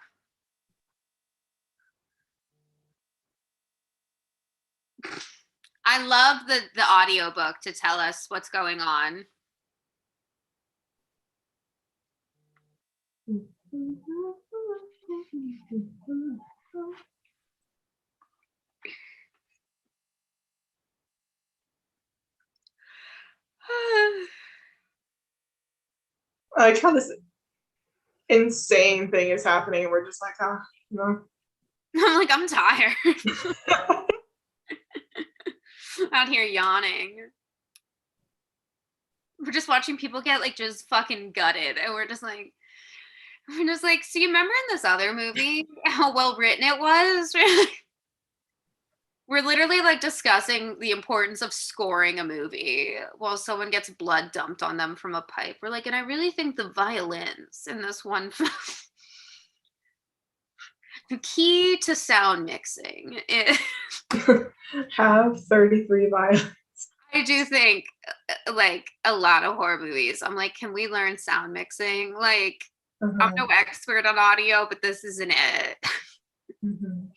I love the audiobook to tell us what's going on. I like how this insane thing is happening, and we're just like, oh, no. I'm like, I'm tired. Out here yawning. We're just watching people get like just fucking gutted, and we're just like, so you remember in this other movie how well written it was? We're literally like discussing the importance of scoring a movie while someone gets blood dumped on them from a pipe. We're like, and I really think the violins in this one film, the key to sound mixing. Have 33 violins. I do think like a lot of horror movies, I'm like, can we learn sound mixing? Like, I'm no expert on audio, but this isn't it. Mhm.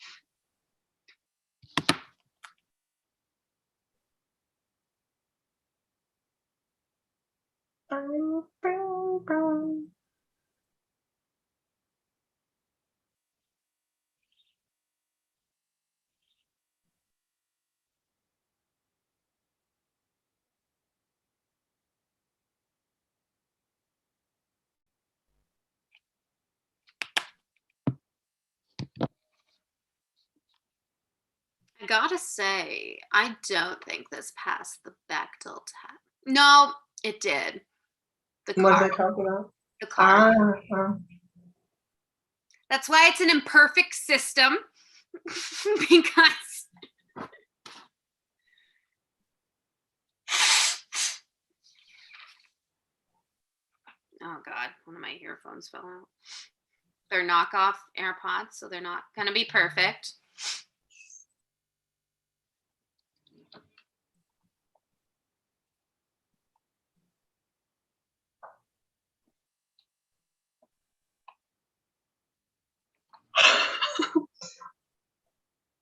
I gotta say, I don't think this passed the Bechdel test. No, it did. The What car. are they talking about? The car. Ah. That's why it's an imperfect system. Because oh god, one of my earphones fell out. They're knockoff AirPods, so they're not gonna be perfect.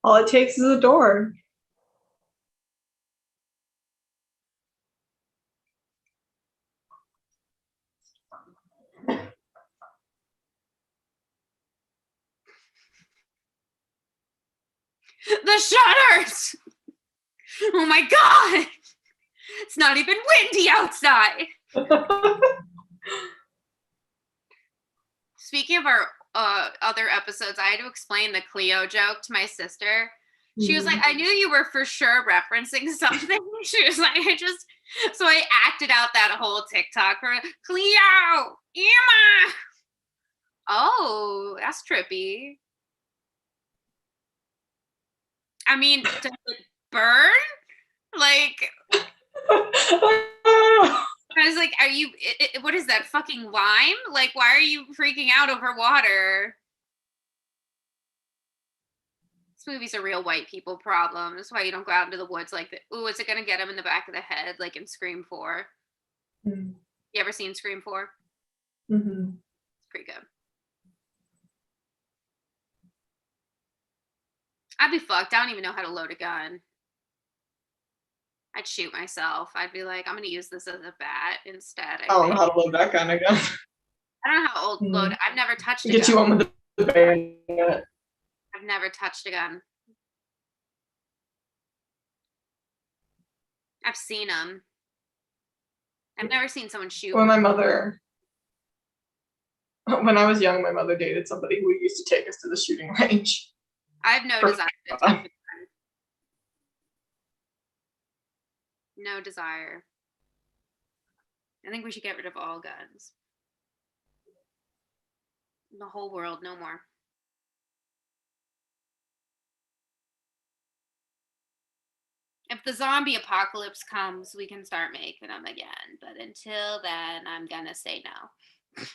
All it takes is a door. The shutters! Oh my god! It's not even windy outside. Speaking of our other episodes, I had to explain the Cleo joke to my sister. She was like, I knew you were for sure referencing something. She was like, so I acted out that whole TikTok for Cleo, Emma. Oh, that's trippy. I mean, does it burn? Like, I was like, are you, what is that, fucking lime? Like, why are you freaking out over water? This movie's a real white people problem. That's why you don't go out into the woods like, ooh, is it going to get him in the back of the head like in Scream 4? Mm-hmm. You ever seen Scream 4? Mm-hmm. It's pretty good. I'd be fucked. I don't even know how to load a gun. I'd shoot myself. I'd be like, I'm going to use this as a bat instead. I don't know how to load that kind of gun. I don't know how old load. I've never touched a gun. Get you on with the bayonet. I've never touched a gun. I've seen them. I've never seen someone shoot. When I was young, my mother dated somebody who used to take us to the shooting range. I have no desire to touch a gun. No desire. I think we should get rid of all guns. The whole world, no more. If the zombie apocalypse comes, we can start making them again. But until then, I'm gonna say no.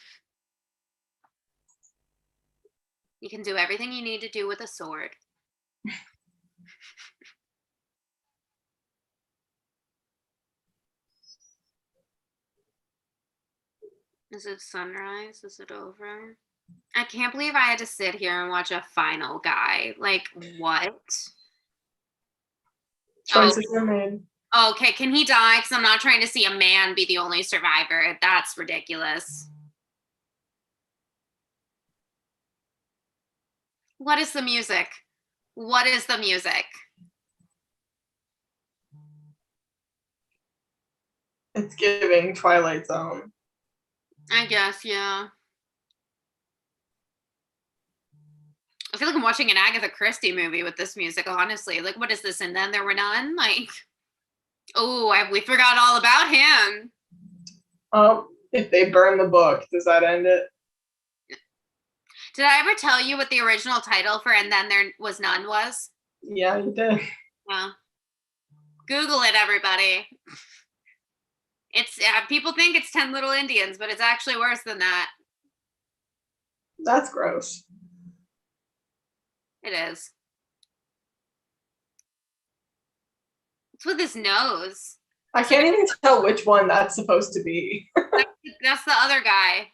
You can do everything you need to do with a sword. Is it sunrise? Is it over? I can't believe I had to sit here and watch a Final Guy. Like, what? Choices were made. Okay, can he die? Because I'm not trying to see a man be the only survivor. That's ridiculous. What is the music? What is the music? It's giving Twilight Zone. I guess, yeah. I feel like I'm watching an Agatha Christie movie with this music, honestly. Like, what is this? And then there were none? Like, oh, we forgot all about him. If they burn the book, does that end it? Did I ever tell you what the original title for And Then There Was None was? Yeah, you did. Yeah. Google it, everybody. It's people think it's 10 Little Indians, but it's actually worse than that. That's gross. It is. It's with his nose. I can't even tell which one that's supposed to be. That's the other guy.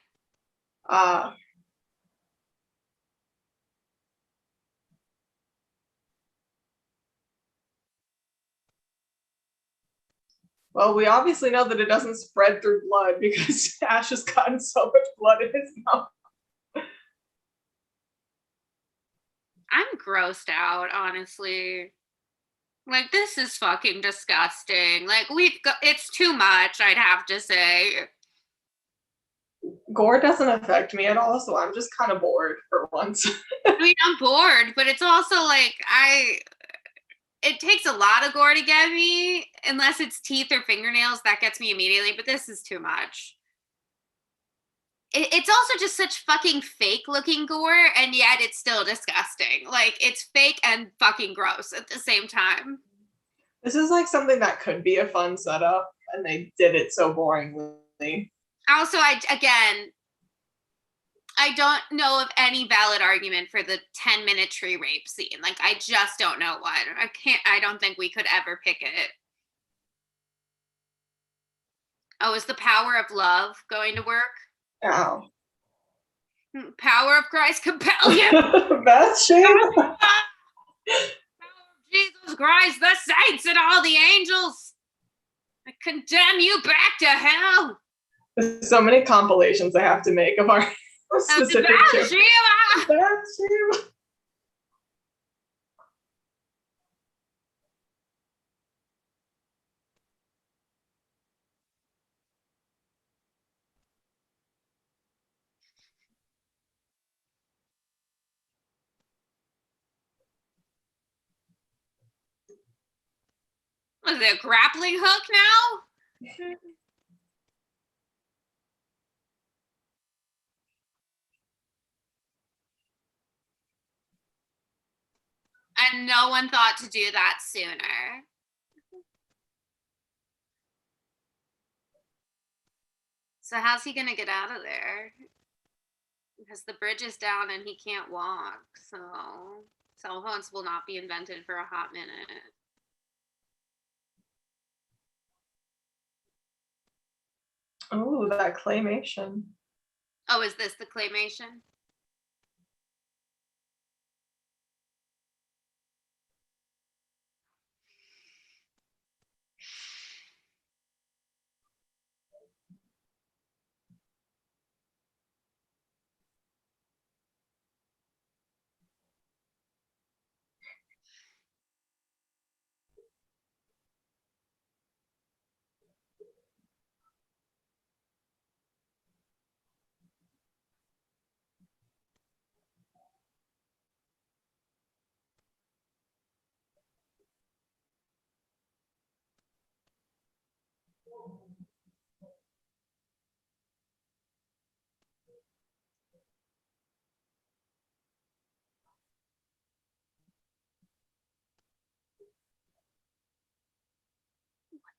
Well, we obviously know that it doesn't spread through blood because Ash has gotten so much blood in his mouth. I'm grossed out, honestly. Like, this is fucking disgusting. Like, it's too much, I'd have to say. Gore doesn't affect me at all, so I'm just kind of bored for once. I mean, I'm bored, but it's also like, it takes a lot of gore to get me, unless it's teeth or fingernails, that gets me immediately, but this is too much. It's also just such fucking fake looking gore, and yet it's still disgusting. Like, it's fake and fucking gross at the same time. This is like something that could be a fun setup, and they did it so boringly. Also, I don't know of any valid argument for the 10-minute tree rape scene. Like, I just don't know one. I don't think we could ever pick it. Oh, is the power of love going to work? Ow. Power of Christ compel you. Bathsheba. Jesus Christ, the saints and all the angels. I condemn you back to hell. There's so many compilations I have to make of our specific Bathsheba. Bathsheba. Was it a grappling hook now? And no one thought to do that sooner. So how's he gonna get out of there? Because the bridge is down and he can't walk, so cell phones will not be invented for a hot minute. Oh, that claymation. Oh, is this the claymation?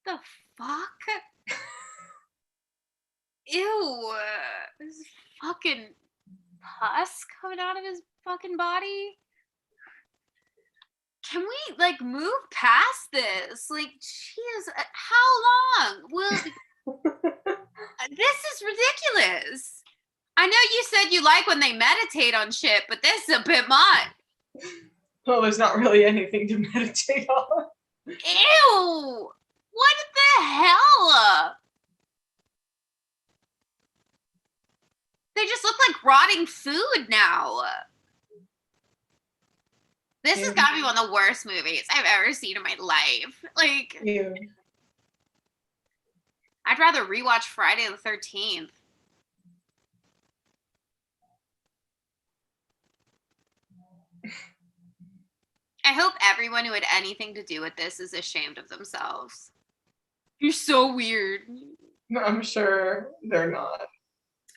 The fuck? Ew. This fucking pus coming out of his fucking body. Can we like move past this? Like, jeez, how long will this is ridiculous. I know you said you like when they meditate on shit, but this is a bit much. Well, there's not really anything to meditate on. Ew! What the hell? They just look like rotting food now. This has got to be one of the worst movies I've ever seen in my life. Like, Ew. I'd rather rewatch Friday the 13th. I hope everyone who had anything to do with this is ashamed of themselves. You're so weird. I'm sure they're not.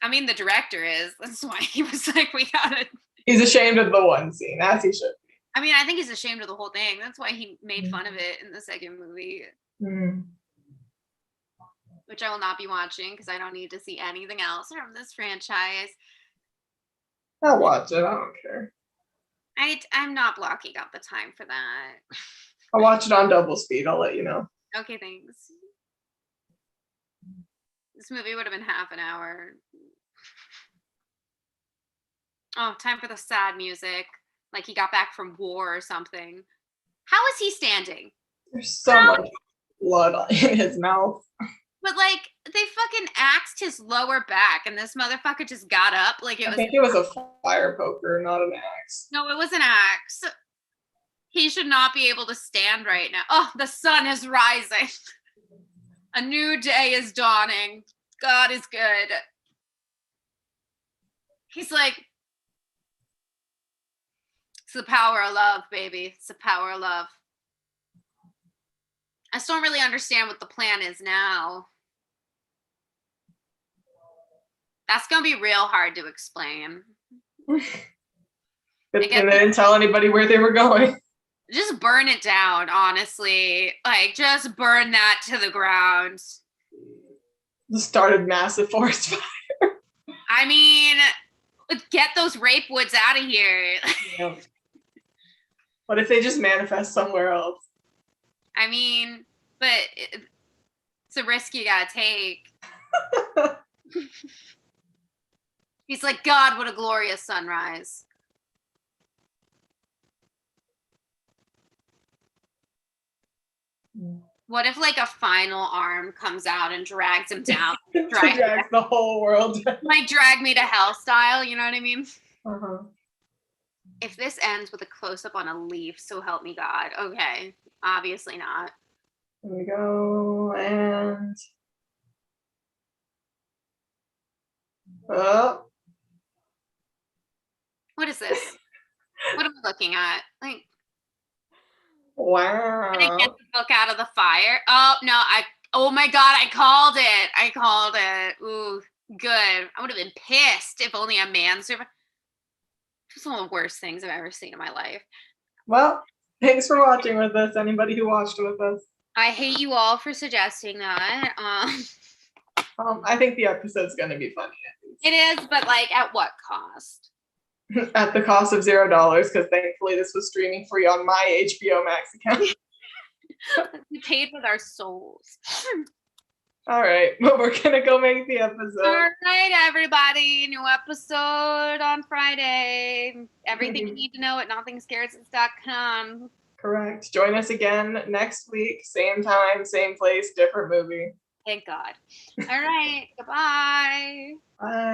I mean, the director is. That's why he was like, we gotta. He's ashamed of the one scene, as he should be. I mean, I think he's ashamed of the whole thing. That's why he made fun of it in the second movie. Which I will not be watching because I don't need to see anything else from this franchise. I'll watch it. I don't care. I'm not blocking out the time for that. I'll watch it on double speed. I'll let you know. Okay, thanks. This movie would have been half an hour. Oh, time for the sad music. Like he got back from war or something. How is he standing? There's so much blood in his mouth. But like they fucking axed his lower back, and this motherfucker just got up like it was. I think it was a fire poker, not an axe. No, it was an axe. He should not be able to stand right now. Oh, the sun is rising. A new day is dawning. God is good. He's like, it's the power of love, baby. It's the power of love. I still don't really understand what the plan is now. That's going to be real hard to explain. Good thing they didn't tell anybody where they were going. Just burn it down, honestly. Like, just burn that to the ground. Just started massive forest fire. I mean, get those rape woods out of here. Yeah. What if they just manifest somewhere else? I mean, but it's a risk you gotta take. He's like, God, what a glorious sunrise. What if like a final arm comes out and drags him down? Drags the whole world. Like drag me to hell style, you know what I mean? Uh-huh. If this ends with a close-up on a leaf, so help me God. Okay, obviously not. There we go, and What is this? What am I looking at? Like, wow. did I get the book out of the fire? Oh no, oh my God, I called it. Ooh, good. I would have been pissed if only a man survived. It's one of the worst things I've ever seen in my life. Well, thanks for watching with us, anybody who watched with us. I hate you all for suggesting that. I think the episode's going to be funny. It is, but like at what cost? At the cost of $0, because thankfully this was streaming free on my HBO Max account. We paid with our souls. All right, but we're going to go make the episode. All right, everybody. New episode on Friday. Everything you need to know at nothingscaresus.com. Correct. Join us again next week. Same time, same place, different movie. Thank God. All right. Goodbye. Bye.